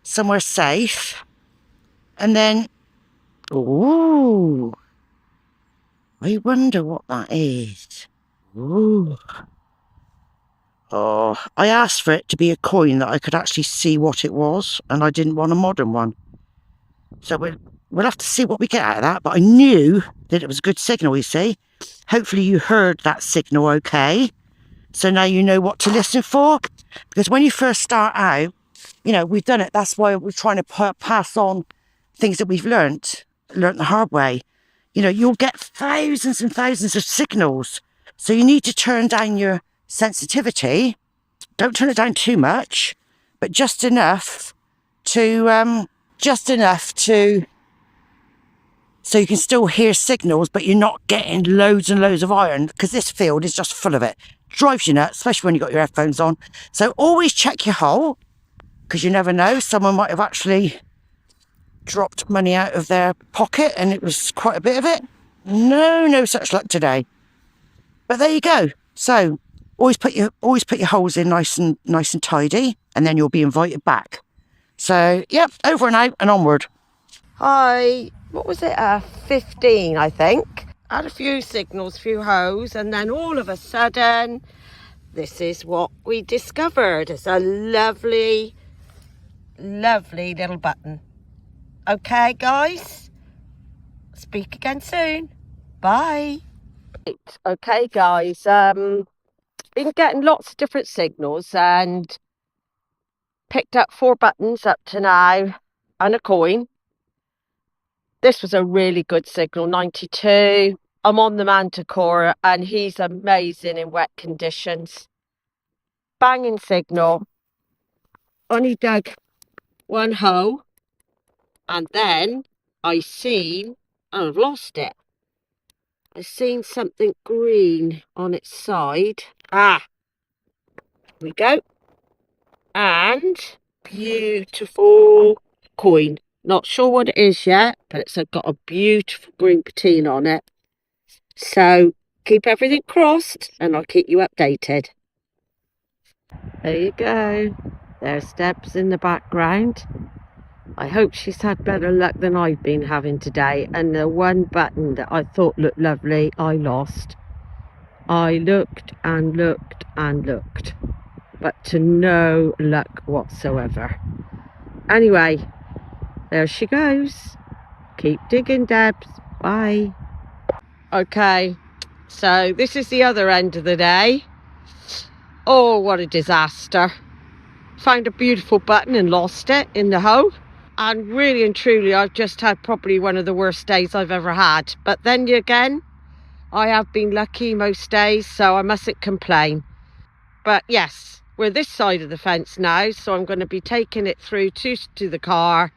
somewhere safe. And then... Ooh. I wonder what that is. Ooh. Oh, I asked for it to be a coin that I could actually see what it was, and I didn't want a modern one. So we'll have to see what we get out of that, but I knew that it was a good signal, you see. Hopefully you heard that signal okay. So now you know what to listen for. Because when you first start out, you know, we've done it. That's why we're trying to pass on things that we've learnt the hard way. You know, you'll get thousands and thousands of signals. So you need to turn down your sensitivity. Don't turn it down too much, but just enough to so you can still hear signals, but you're not getting loads and loads of iron, because this field is just full of it. Drives you nuts, especially when you've got your headphones on. So always check your hole, because you never know. Someone might have actually dropped money out of their pocket, and it was quite a bit of it. No such luck today. But there you go. So always put your holes in nice and tidy, and then you'll be invited back. So yep, over and out and onward. Hi. What was it? 15, I think. Had a few signals, few holes, and then all of a sudden, this is what we discovered. It's a lovely, lovely little button. Okay, guys. Speak again soon. Bye. Okay, guys. Been getting lots of different signals and picked up 4 buttons up to now and a coin. This was a really good signal, 92. I'm on the Manticore and he's amazing in wet conditions. Banging signal. Only dug 1 hole. And then I seen, and I've lost it. I seen something green on its side. Ah, here we go. And beautiful coin. Not sure what it is yet, but it's got a beautiful green patina on it. So keep everything crossed and I'll keep you updated. There you go. There's Debs in the background. I hope she's had better luck than I've been having today. And the one button that I thought looked lovely, I lost. I looked and looked and looked, but to no luck whatsoever. Anyway, there she goes. Keep digging, Debs. Bye. Okay, so this is the other end of the day. Oh, what a disaster. Found a beautiful button and lost it in the hole. And really and truly, I've just had probably one of the worst days I've ever had. But then again, I have been lucky most days, so I mustn't complain. But yes, we're this side of the fence now, so I'm going to be taking it through to the car,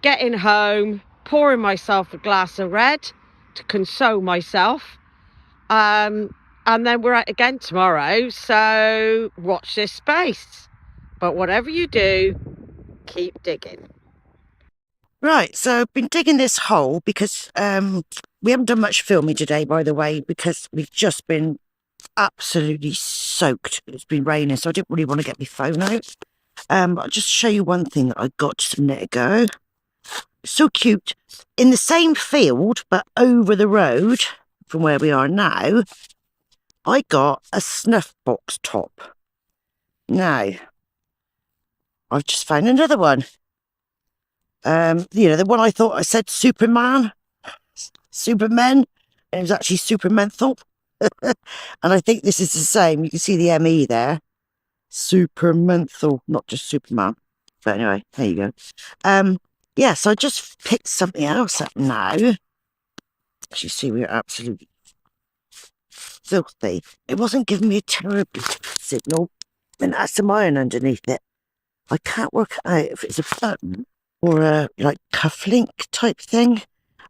getting home, pouring myself a glass of red to console myself. And then we're out again tomorrow, so watch this space. But whatever you do, keep digging. Right, so I've been digging this hole because we haven't done much filming today, by the way, because we've just been absolutely soaked. It's been raining, so I didn't really want to get my phone out. But I'll just show you one thing that I got just a minute ago. So cute. In the same field, but over the road from where we are now, I got a snuff box top. Now, I've just found another one. You know, the one I thought I said Superman, Supermen, and it was actually Super Menthol. And I think this is the same. You can see the ME there. Super Menthol, not just Superman. But anyway, there you go. Yeah, so I just picked something else up now. As you see, we're absolutely filthy. It wasn't giving me a terrible signal. And that's some iron underneath it. I can't work out if it's a button or a like cufflink type thing.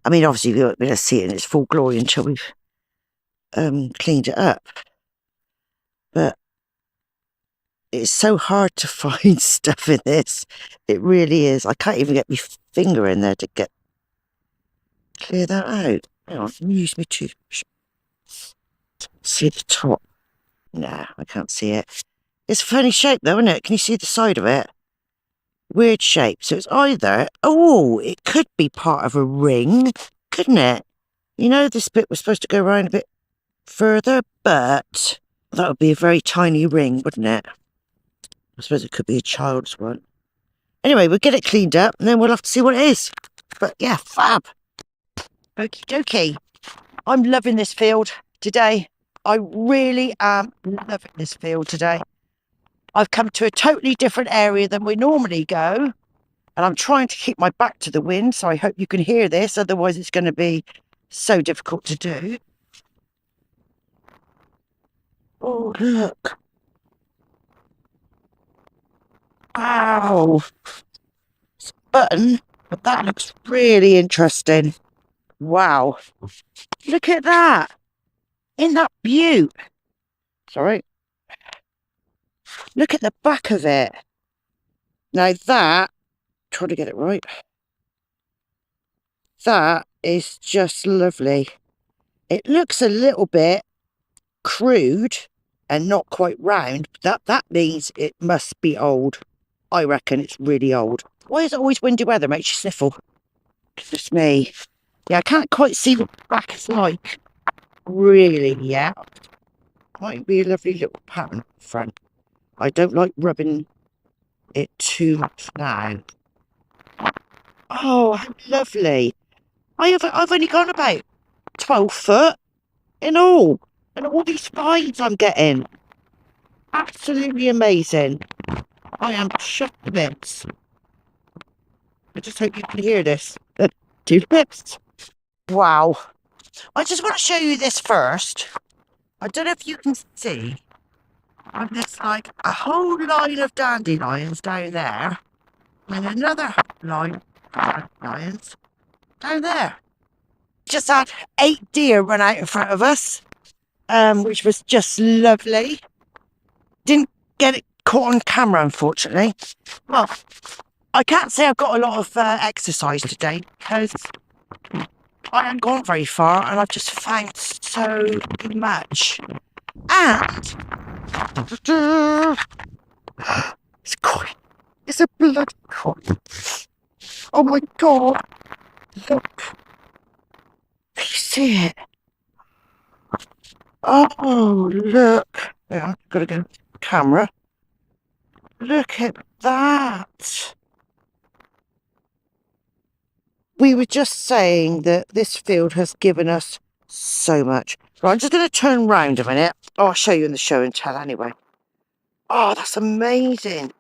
I mean, obviously we won't be able to see it in its full glory until we've cleaned it up. But it's so hard to find stuff in this. It really is. I can't even get my finger in there to clear that out. Hang on, let me use my toothbrush. See the top? Nah, I can't see it. It's a funny shape though, isn't it? Can you see the side of it? Weird shape. So it's either, oh, it could be part of a ring, couldn't it? You know, this bit was supposed to go around a bit further, but that would be a very tiny ring, wouldn't it? I suppose it could be a child's one. Anyway, we'll get it cleaned up and then we'll have to see what it is. But yeah, fab. Okie dokie. I'm loving this field today. I really am loving this field today. I've come to a totally different area than we normally go. And I'm trying to keep my back to the wind, so I hope you can hear this. Otherwise, it's going to be so difficult to do. Oh, look. Wow. It's a button, but that looks really interesting. Wow. Look at that. Isn't that beaut? Sorry. Look at the back of it. Now that, try to get it right. That is just lovely. It looks a little bit crude and not quite round. But that means it must be old. I reckon it's really old. Why is it always windy weather? Makes you sniffle. Just me. Yeah, I can't quite see what the back is like. Really yet. Might be a lovely little pattern front. I don't like rubbing it too much now. Oh, how lovely. I've only gone about 12 foot in all. And all these finds I'm getting. Absolutely amazing. I am shocked to bits. I just hope you can hear this. 2 bits. Wow. I just want to show you this first. I don't know if you can see. There's like a whole line of dandelions down there. And another line lions down there. Just had 8 deer run out in front of us, which was just lovely. Didn't get it caught on camera, unfortunately. Well, I can't say I've got a lot of exercise today because I haven't gone very far and I've just found so much. And it's a coin. It's a bloody coin. Oh my god. Look. Can you see it? Oh, look. Yeah, I've got to go camera. Look at that. We were just saying that this field has given us so much. Right, I'm just going to turn round a minute. Oh, I'll show you in the show and tell anyway. Oh, that's amazing.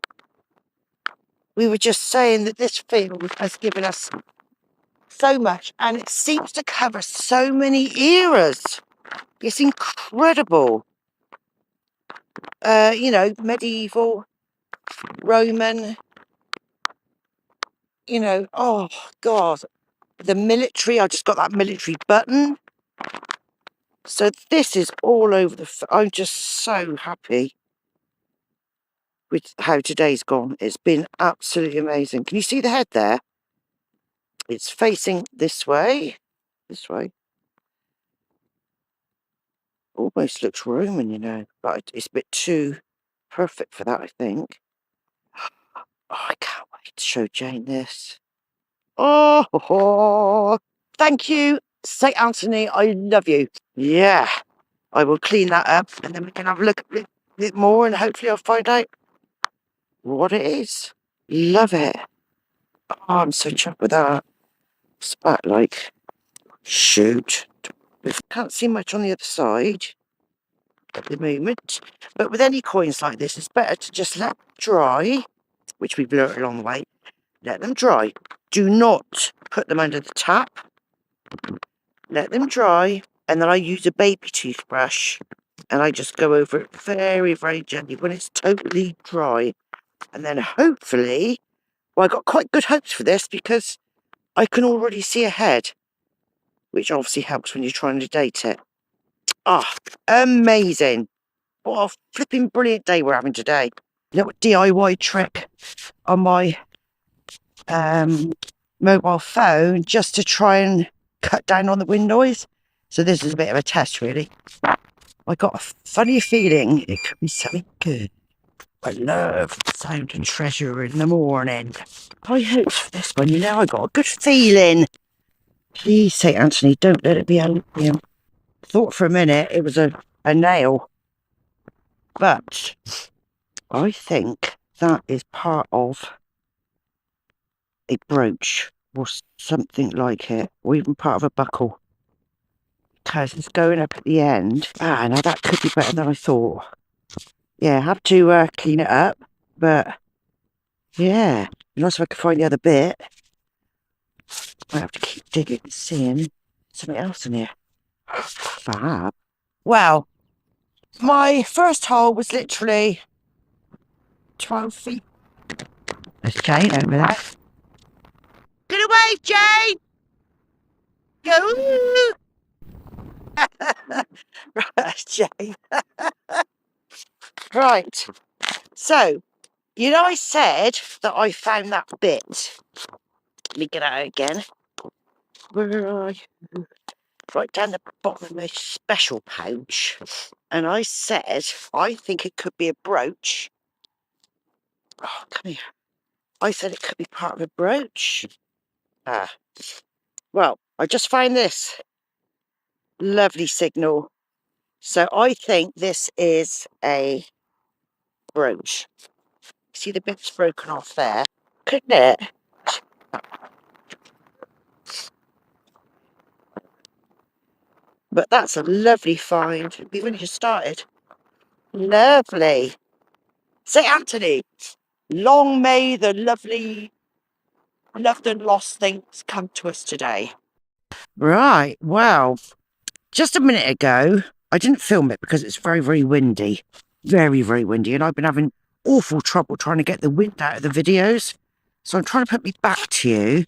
We were just saying that this field has given us so much and it seems to cover so many eras. It's incredible. You know, medieval, Roman, you know, oh God. The military, I just got that military button. So this is all over I'm just so happy with how today's gone. It's been absolutely amazing. Can you see the head there? It's facing this way. This way. Almost looks Roman, you know, but it's a bit too perfect for that, I think. Oh, I can't wait to show Jane this. Oh, thank you, St. Anthony. I love you. Yeah, I will clean that up and then we can have a look at it more and hopefully I'll find out what it is. Love it. Oh, I'm so chuffed with that. Spat like, shoot. Can't see much on the other side at the moment, but with any coins like this, it's better to just let them dry, which we've learnt along the way. Let them dry. Do not put them under the tap. Let them dry, and then I use a baby toothbrush and I just go over it very, very gently when it's totally dry. And then hopefully, well, I got quite good hopes for this because I can already see ahead, which obviously helps when you're trying to date it. Ah, amazing. What a flipping brilliant day we're having today. Little DIY trick on my mobile phone just to try and cut down on the wind noise. So this is a bit of a test, really. I got a funny feeling it could be something good. I love the sound of treasure in the morning. High hopes for this one, you know, I got a good feeling. Please, St. Anthony, don't let it be aluminium. Thought for a minute it was a nail. But I think that is part of a brooch or something like it, or even part of a buckle. Because it's going up at the end. Ah, now that could be better than I thought. Yeah, I have to clean it up, but yeah, nice if I could find the other bit. I have to keep digging and seeing something else in here. Fab. Well, my first hole was literally 12 feet. There's Jane over there. Get away, Jane! Go! Right, Jane. Right. So, you know I said that I found that bit. Let me get out again. Where are you? Right down the bottom of my special pouch. And I said, I think it could be a brooch. Oh, come here. I said it could be part of a brooch. Ah. Well, I just found this lovely signal. So I think this is a brooch. See the bits broken off there? Couldn't it? But that's a lovely find. We've only just started. Lovely. St. Anthony, long may the lovely loved and lost things come to us today. Right, well, just a minute ago, I didn't film it because it's very, very windy. Very, very windy. And I've been having awful trouble trying to get the wind out of the videos. So I'm trying to put me back to you.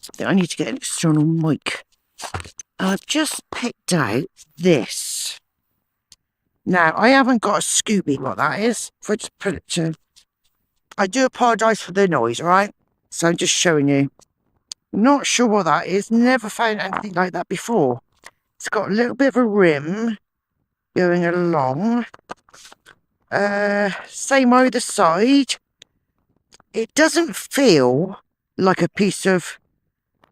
I think I need to get an external mic. I've just picked out this. Now, I haven't got a Scooby, what that is. If I just put it to... I do apologise for the noise, alright? So I'm just showing you. Not sure what that is. Never found anything like that before. It's got a little bit of a rim going along. Same either side. It doesn't feel like a piece of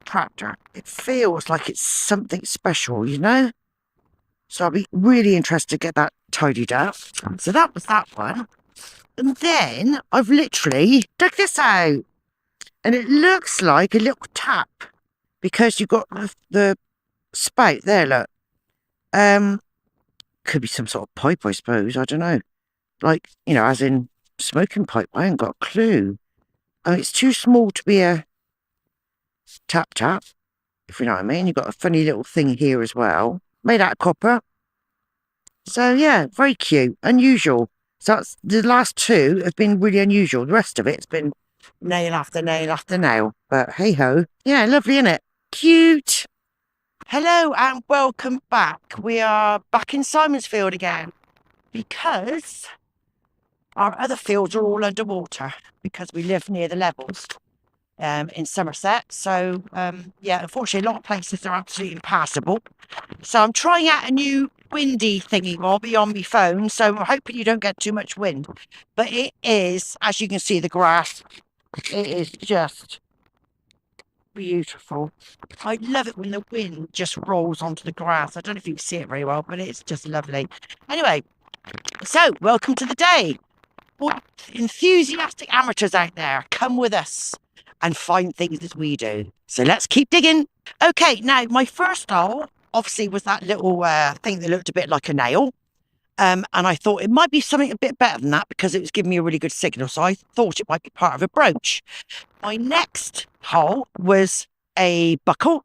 tractor. It feels like it's something special, you know? So I'll be really interested to get that tidied up. So that was that one. And then I've literally dug this out. And it looks like a little tap. Because you've got the spout there, look. Could be some sort of pipe, I suppose. I don't know. Like, you know, as in smoking pipe. I ain't got a clue. It's too small to be a tap, if you know what I mean. You've got a funny little thing here as well. Made out of copper. So, yeah, very cute. Unusual. So that's, the last two have been really unusual. The rest of it's been nail after nail after nail. But hey-ho. Yeah, lovely, innit? Cute. Hello and welcome back. We are back in Simonsfield again. Because our other fields are all underwater. Because we live near the levels. In Somerset, so yeah, unfortunately a lot of places are absolutely impassable. So I'm trying out a new windy thingy bobby on my phone, so I'm hoping you don't get too much wind. But it is, as you can see, the grass, it is just beautiful. I love it when the wind just rolls onto the grass. I don't know if you can see it very well, but it's just lovely. Anyway, so welcome to the day. All enthusiastic amateurs out there, come with us and find things as we do. So let's keep digging. Okay, now my first hole obviously was that little thing that looked a bit like a nail. And I thought it might be something a bit better than that because it was giving me a really good signal. So I thought it might be part of a brooch. My next hole was a buckle.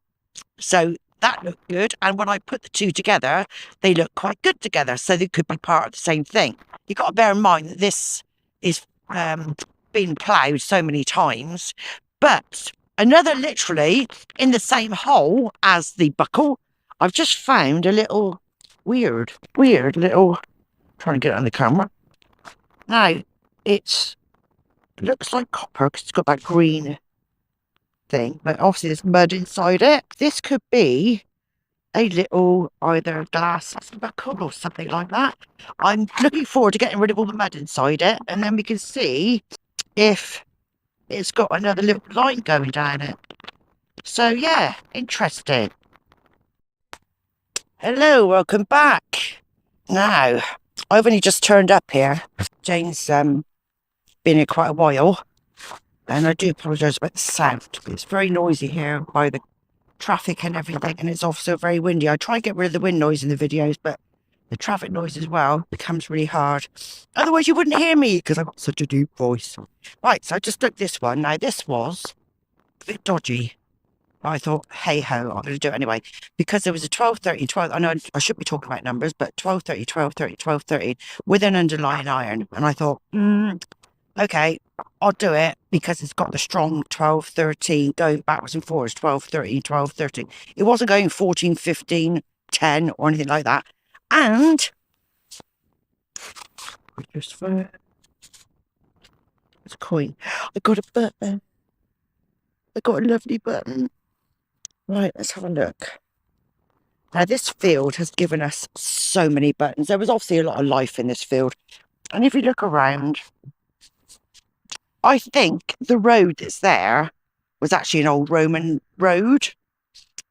So that looked good. And when I put the two together, they look quite good together. So they could be part of the same thing. You've got to bear in mind that this is been ploughed so many times. But another literally in the same hole as the buckle, I've just found a little weird little, trying to get it on the camera. Now, it looks like copper because it's got that green thing, but obviously there's mud inside it. This could be a little either glass buckle or something like that. I'm looking forward to getting rid of all the mud inside it, and then we can see if it's got another little line going down it. So yeah, interesting. Hello, welcome back. Now, I've only just turned up here. Jane's been here quite a while. And I do apologise about the sound. It's very noisy here by the traffic and everything. And it's also very windy. I try and get rid of the wind noise in the videos, but the traffic noise as well becomes really hard. Otherwise you wouldn't hear me because I've got such a deep voice. Right, so I just took this one. Now this was a bit dodgy. I thought, hey ho, I'm going to do it anyway. Because there was a 12-30, 12, I know I should be talking about numbers, but 12-30, 12-30, 12-30 with an underlying iron. And I thought, okay, I'll do it because it's got the strong 12-13 going backwards and forwards, 12-13, 12-13. It wasn't going 14, 15, 10 or anything like that. And just for it's a coin. I got a button. I got a lovely button. Right, let's have a look. Now this field has given us so many buttons. There was obviously a lot of life in this field. And if you look around, I think the road that's there was actually an old Roman road,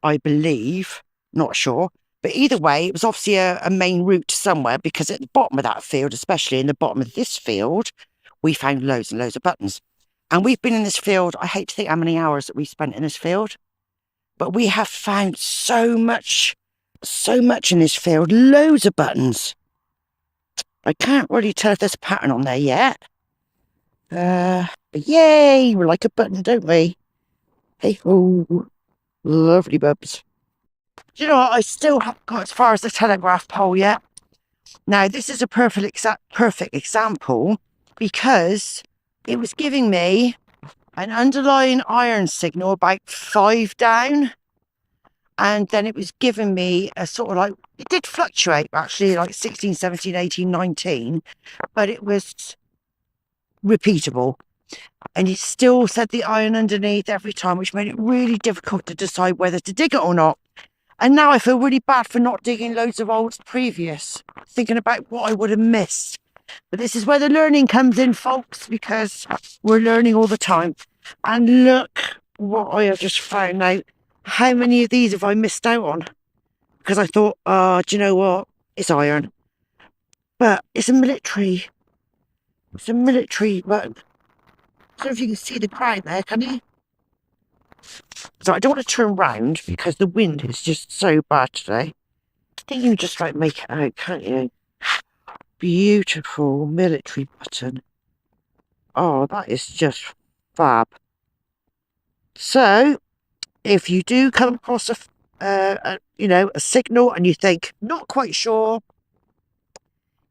I believe. Not sure. But either way, it was obviously a main route somewhere because at the bottom of that field, especially in the bottom of this field, we found loads and loads of buttons. And we've been in this field, I hate to think how many hours that we spent in this field, but we have found so much in this field, loads of buttons. I can't really tell if there's a pattern on there yet. But yay, we like a button, don't we? Hey ho, lovely bubs. Do you know what? I still haven't got as far as the telegraph pole yet. Now, this is a perfect example because it was giving me an underlying iron signal about 5 down, and then it was giving me a sort of like, it did fluctuate actually, like 16, 17, 18, 19, but it was repeatable. And it still said the iron underneath every time, which made it really difficult to decide whether to dig it or not. And now I feel really bad for not digging loads of old previous, thinking about what I would have missed. But this is where the learning comes in, folks, because we're learning all the time. And look what I have just found now. How many of these have I missed out on? Because I thought, do you know what? It's iron. But it's a military. It's a military button. I don't know if you can see the crown there, can you? So I don't want to turn round because the wind is just so bad today. I think you can just like make it out, can't you? Beautiful military button. Oh, that is just fab. So, if you do come across a signal and you think, not quite sure,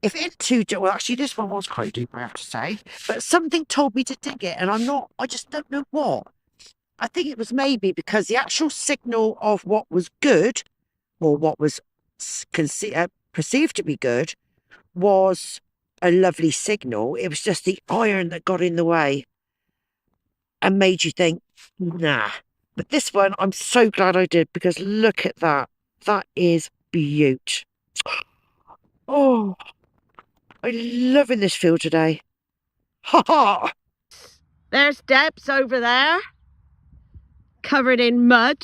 if it's too deep, well, actually this one was quite deep, I have to say, but something told me to dig it, and I just don't know what. I think it was maybe because the actual signal of what was good, or what was perceived to be good, was a lovely signal. It was just the iron that got in the way and made you think, nah. But this one, I'm so glad I did, because look at that. That is beaut. Oh, I'm loving this field today. Ha ha! There's Debs over there, covered in mud,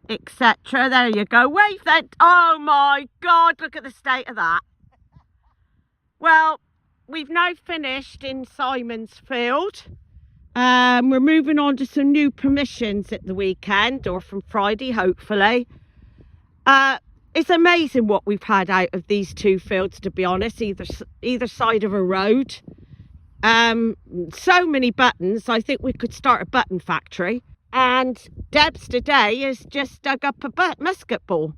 etc. There you go. Wave then. Oh my God, look at the state of that. Well, we've now finished in Simon's field. We're moving on to some new permissions at the weekend, or from Friday, hopefully. It's amazing what we've had out of these two fields, to be honest, either side of a road. So many buttons, I think we could start a button factory. And Debs today has just dug up a musket ball.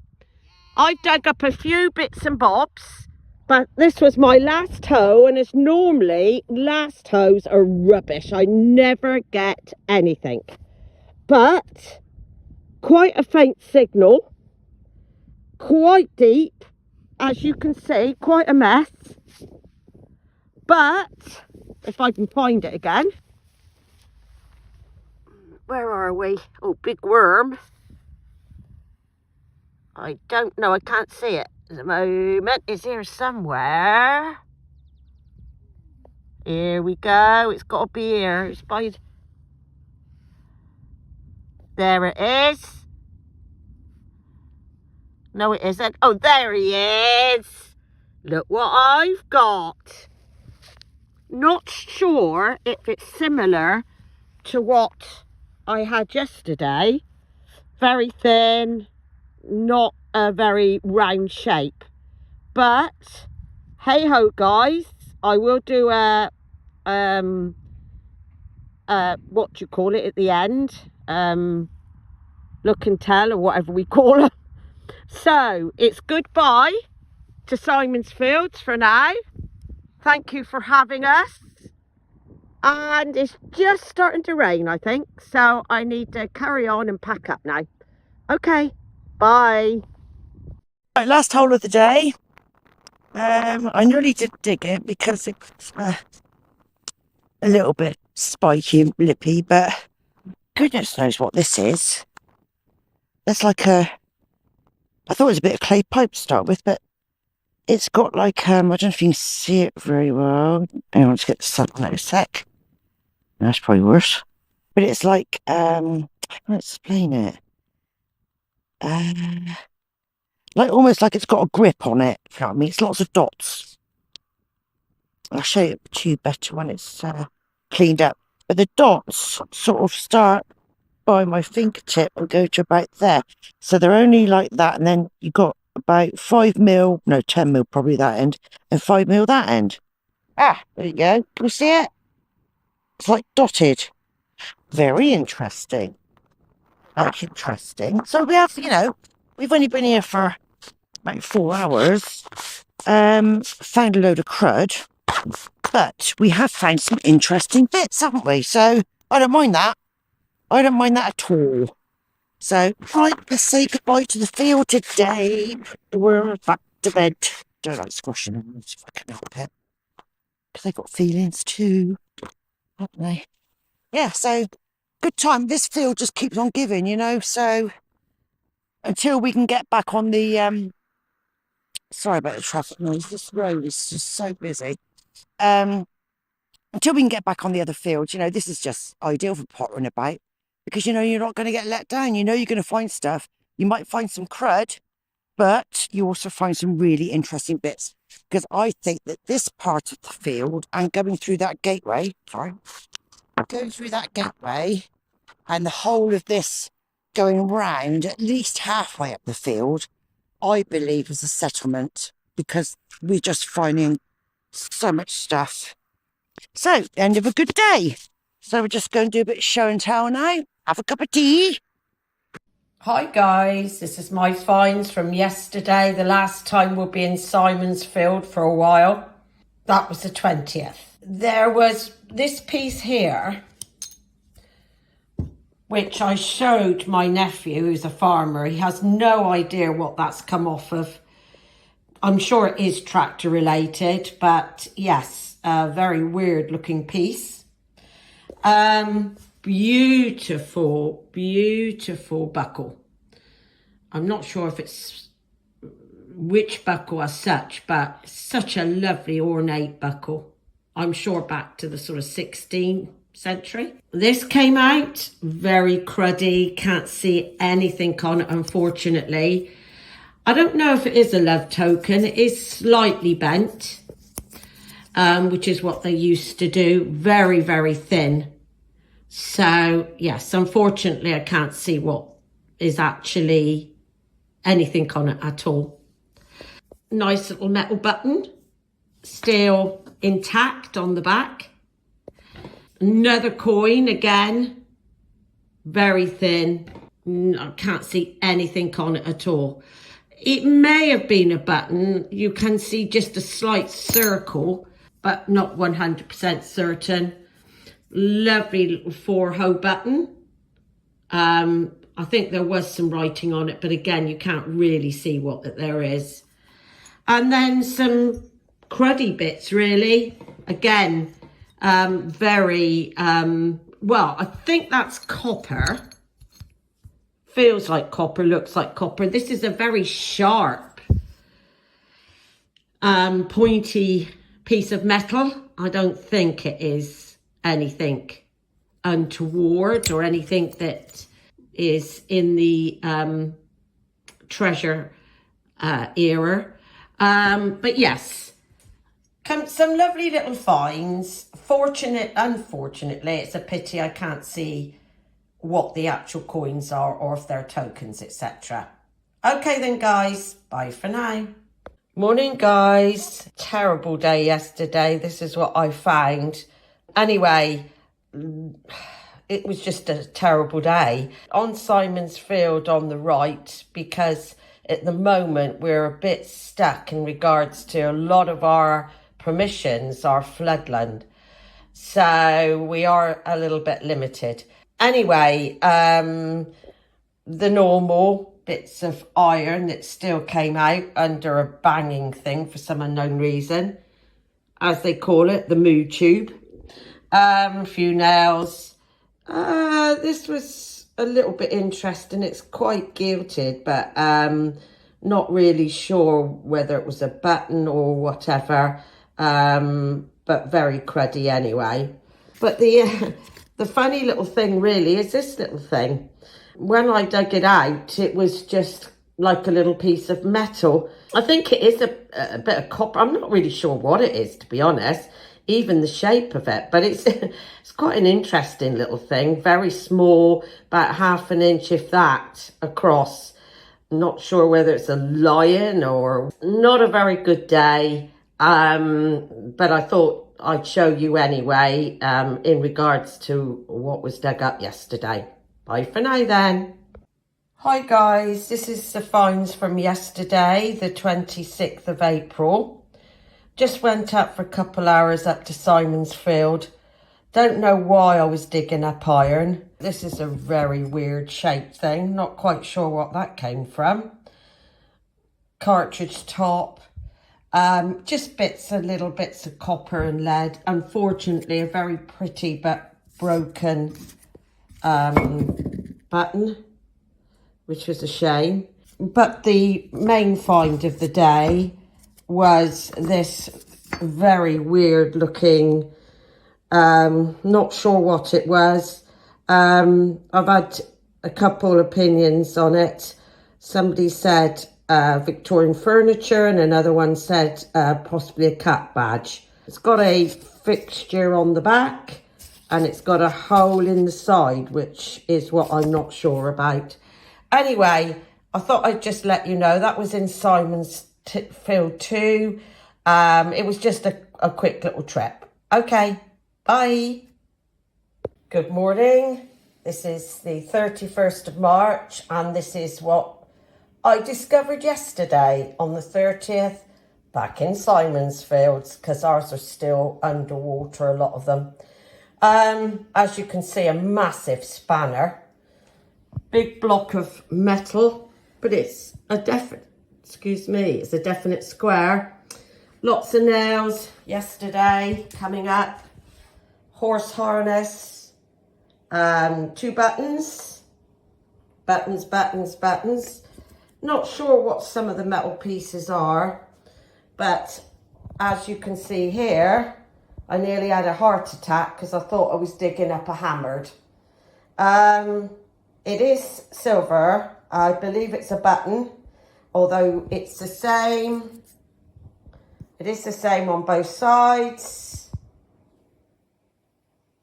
I've dug up a few bits and bobs, but this was my last hoe, and as normally, last hoes are rubbish. I never get anything. But quite a faint signal, quite deep, as you can see, quite a mess. But if I can find it again, where are we? Oh, big worm. I don't know, I can't see it at the moment. It's here somewhere. Here we go. It's got to be here. It's by... There it is. No, it isn't. Oh, there he is. Look what I've got. Not sure if it's similar to what I had yesterday. Very thin, not a very round shape. But hey ho, guys, I will do a what do you call it at the end? Look and tell, or whatever we call it. So it's goodbye to Simon's Fields for now. Thank you for having us. And it's just starting to rain, I think. So I need to carry on and pack up now. Okay, bye. Right, last hole of the day. I nearly did dig it because it was a little bit spiky and lippy, but goodness knows what this is. That's like I thought it was a bit of clay pipe to start with, but it's got like, I don't know if you can see it very well. Hang on, let's get the sun on it a sec. That's probably worse. But it's like, how can I explain it? Like almost like it's got a grip on it, if you know what I mean. It's lots of dots. I'll show it to you better when it's cleaned up. But the dots sort of start by my fingertip and go to about there. So they're only like that, and then you got about 5 mil, no 10 mil probably that end, and 5 mil that end. Ah, there you go. Can you see it? It's like dotted. Very interesting. Like interesting. So we have, we've only been here for about 4 hours. Found a load of crud, but we have found some interesting bits, haven't we? So I don't mind that. I don't mind that at all. So, right, let's say goodbye to the field today. We're back to bed. Don't like squashing them if I can help it. Because they've got feelings too, haven't they? Yeah, so good time. This field just keeps on giving, you know, so until we can get back on the sorry about the traffic noise, this road is just so busy. Until we can get back on the other fields, you know, this is just ideal for pottering about because, you know, you're not going to get let down. You know, you're going to find stuff. You might find some crud, but you also find some really interesting bits because I think that this part of the field and going through that gateway, and the whole of this going round at least halfway up the field, I believe is a settlement because we're just finding so much stuff. So, end of a good day. So we're just going to do a bit of show and tell now. Have a cup of tea. Hi guys, this is my finds from yesterday. The last time we'll be in Simon's Field for a while. That was the 20th. There was this piece here, which I showed my nephew, who's a farmer. He has no idea what that's come off of. I'm sure it is tractor related, but yes, a very weird looking piece. Beautiful, beautiful buckle. I'm not sure if it's which buckle as such, but such a lovely ornate buckle. I'm sure back to the sort of 16th century. This came out very cruddy, can't see anything on it, unfortunately. I don't know if it is a love token. It is slightly bent, which is what they used to do. Very, very thin. So, yes, unfortunately, I can't see what is actually anything on it at all. Nice little metal button, still intact on the back. Another coin, again, very thin. I can't see anything on it at all. It may have been a button. You can see just a slight circle, but not 100% certain. Lovely little 4-hole button. I think there was some writing on it, but again, you can't really see what there is. And then some cruddy bits, really. Again, very, well, I think that's copper. Feels like copper, looks like copper. This is a very sharp, pointy piece of metal. I don't think it is anything untoward or anything that is in the treasure era. But yes, some lovely little finds. Unfortunately, it's a pity I can't see what the actual coins are or if they're tokens, etc. Okay then guys, bye for now. Morning guys. Terrible day yesterday. This is what I found. Anyway, it was just a terrible day. On Simon's Field on the right, because at the moment we're a bit stuck in regards to a lot of our permissions are floodland. So we are a little bit limited. Anyway, the normal bits of iron that still came out under a banging thing for some unknown reason, as they call it, the moo tube. A few nails. This was a little bit interesting. It's quite gilded, but not really sure whether it was a button or whatever. But very cruddy anyway. But the funny little thing really is this little thing. When I dug it out, it was just like a little piece of metal. I think it is a bit of copper. I'm not really sure what it is, to be honest. Even the shape of it, but it's quite an interesting little thing. Very small, about 1/2 inch, if that, across. Not sure whether it's a lion or not. A very good day, but I thought I'd show you anyway in regards to what was dug up yesterday. Bye for now then. Hi guys, this is the finds from yesterday, the 26th of April. Just went up for a couple hours up to Simon's Field. Don't know why I was digging up iron. This is a very weird shaped thing. Not quite sure what that came from. Cartridge top. Just little bits of copper and lead. Unfortunately, a very pretty but broken button, which was a shame. But the main find of the day was this very weird looking, not sure what it was. I've had a couple opinions on it. Somebody said Victorian furniture, and another one said possibly a cat badge. It's got a fixture on the back and it's got a hole in the side, which is what I'm not sure about. Anyway, I thought I'd just let you know that was in Simon's Field 2. It was just a quick little trip. Okay, bye. Good morning. This is the 31st of March and this is what I discovered yesterday on the 30th back in Simon's Fields, because ours are still underwater, a lot of them. As you can see, a massive spanner. Big block of metal, but it's a definite, it's a definite square. Lots of nails yesterday coming up. Horse harness. 2 buttons. Buttons. Not sure what some of the metal pieces are, but as you can see here, I nearly had a heart attack because I thought I was digging up a hammered. It is silver. I believe it's a button, although it's the same. It is the same on both sides.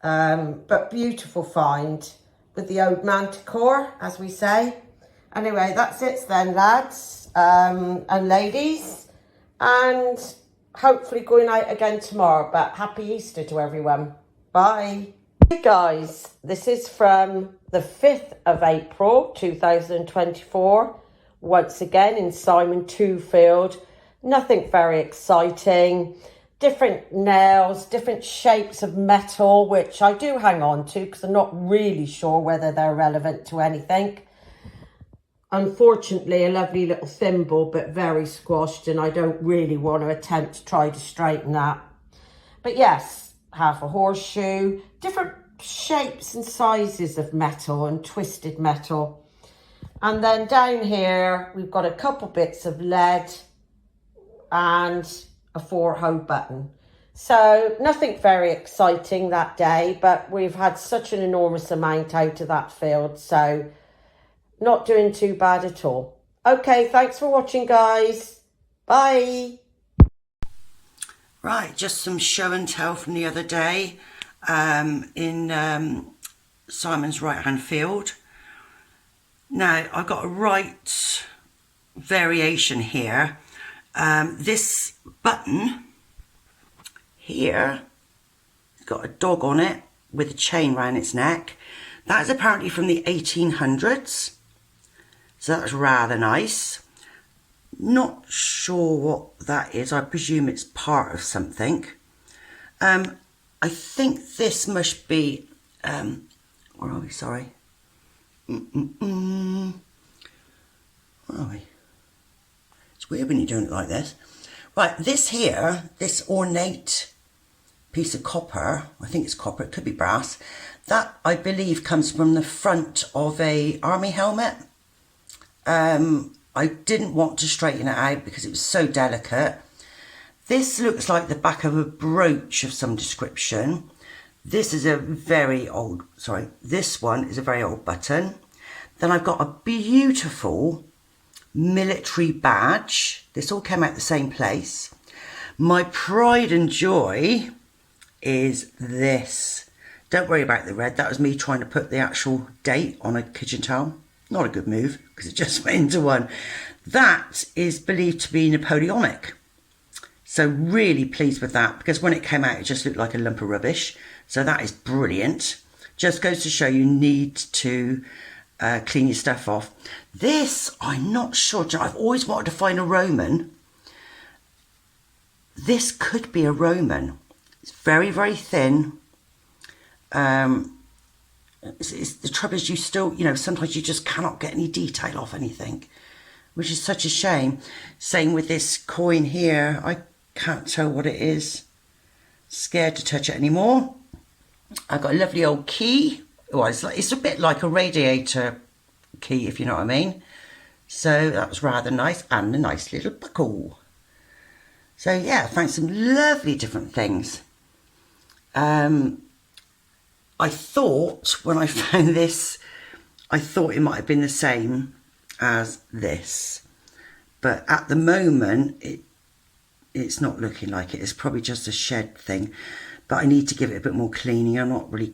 But beautiful find with the old manticore, as we say. Anyway, that's it then, lads and ladies. And hopefully going out again tomorrow. But happy Easter to everyone. Bye. Hey guys, this is from the 5th of April 2024. Once again in Simon 2 Field. Nothing very exciting. Different nails, different shapes of metal, which I do hang on to because I'm not really sure whether they're relevant to anything. Unfortunately, a lovely little thimble, but very squashed, and I don't really want to attempt to try to straighten that. But yes, half a horseshoe, different shapes and sizes of metal and twisted metal. And then down here, we've got a couple bits of lead and a 4-hole button. So nothing very exciting that day, but we've had such an enormous amount out of that field, so not doing too bad at all. Okay, thanks for watching, guys. Bye. Right, just some show and tell from the other day in Simon's right-hand field. Now, I've got a right variation here. This button here has got a dog on it with a chain around its neck. That is apparently from the 1800s. So that's rather nice. Not sure what that is. I presume it's part of something. I think this must be, where are we? Sorry. Where are we? It's weird when you don't like this. Right, this here, this ornate piece of copper, I think it's copper, it could be brass, that I believe comes from the front of a army helmet. I didn't want to straighten it out because it was so delicate. This looks like the back of a brooch of some description. This is a very old, this one is a very old button. Then I've got a beautiful military badge. This all came out the same place. My pride and joy is this. Don't worry about the red. That was me trying to put the actual date on a kitchen towel. Not a good move because it just went into one. That is believed to be Napoleonic. So really pleased with that because when it came out, it just looked like a lump of rubbish. So that is brilliant. Just goes to show you need to clean your stuff off. This, I'm not sure. I've always wanted to find a Roman. This could be a Roman. It's very, very thin. The trouble is you still, you know, sometimes you just cannot get any detail off anything, which is such a shame. Same with this coin here. I can't tell what it is. Scared to touch it anymore. I've got a lovely old key. Well, it's a bit like a radiator key, if you know what I mean. So that was rather nice, and a nice little buckle. So yeah, I found some lovely different things. I thought when I found this, I thought it might have been the same as this, but at the moment it's not looking like it. It's probably just a shed thing, but I need to give it a bit more cleaning. I'm not really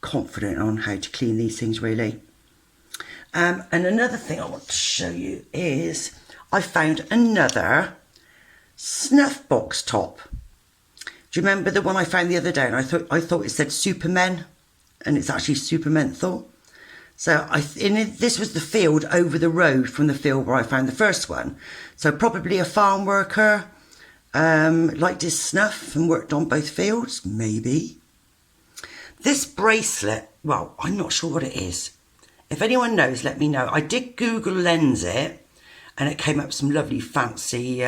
confident on how to clean these things really. And another thing I want to show you is I found another Snuff box top. Do you remember the one I found the other day? And I thought it said Supermen, and it's actually Super Menthol. So this was the field over the road from the field where I found the first one. So probably a farm worker liked his snuff and worked on both fields, maybe. This bracelet, well, I'm not sure what it is. If anyone knows, let me know. I did Google lens it, and it came up with some lovely fancy,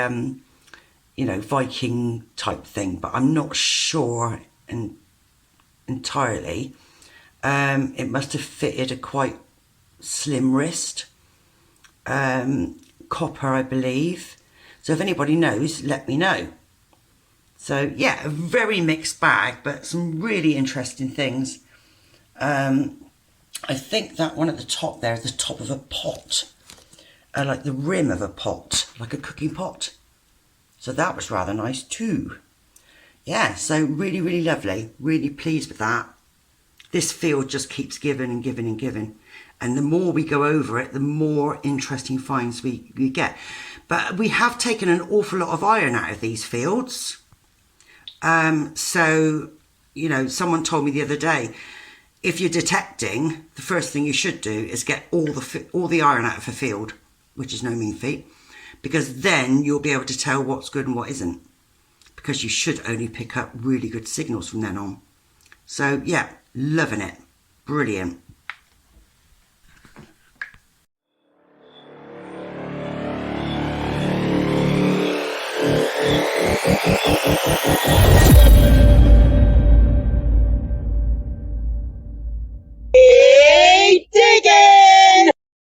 you know, Viking type thing, but I'm not sure entirely. It must have fitted a quite slim wrist. Copper, I believe. So if anybody knows, let me know. So yeah, a very mixed bag, but some really interesting things. I think that one at the top there is the top of a pot, like the rim of a pot, like a cooking pot. So that was rather nice too. Yeah, so really, really lovely. Really pleased with that. This field just keeps giving and giving and giving. And the more we go over it, the more interesting finds we get. But we have taken an awful lot of iron out of these fields. So, you know, someone told me the other day, if you're detecting, the first thing you should do is get all the iron out of a field, which is no mean feat, because then you'll be able to tell what's good and what isn't, because you should only pick up really good signals from then on. So yeah, loving it. Brilliant.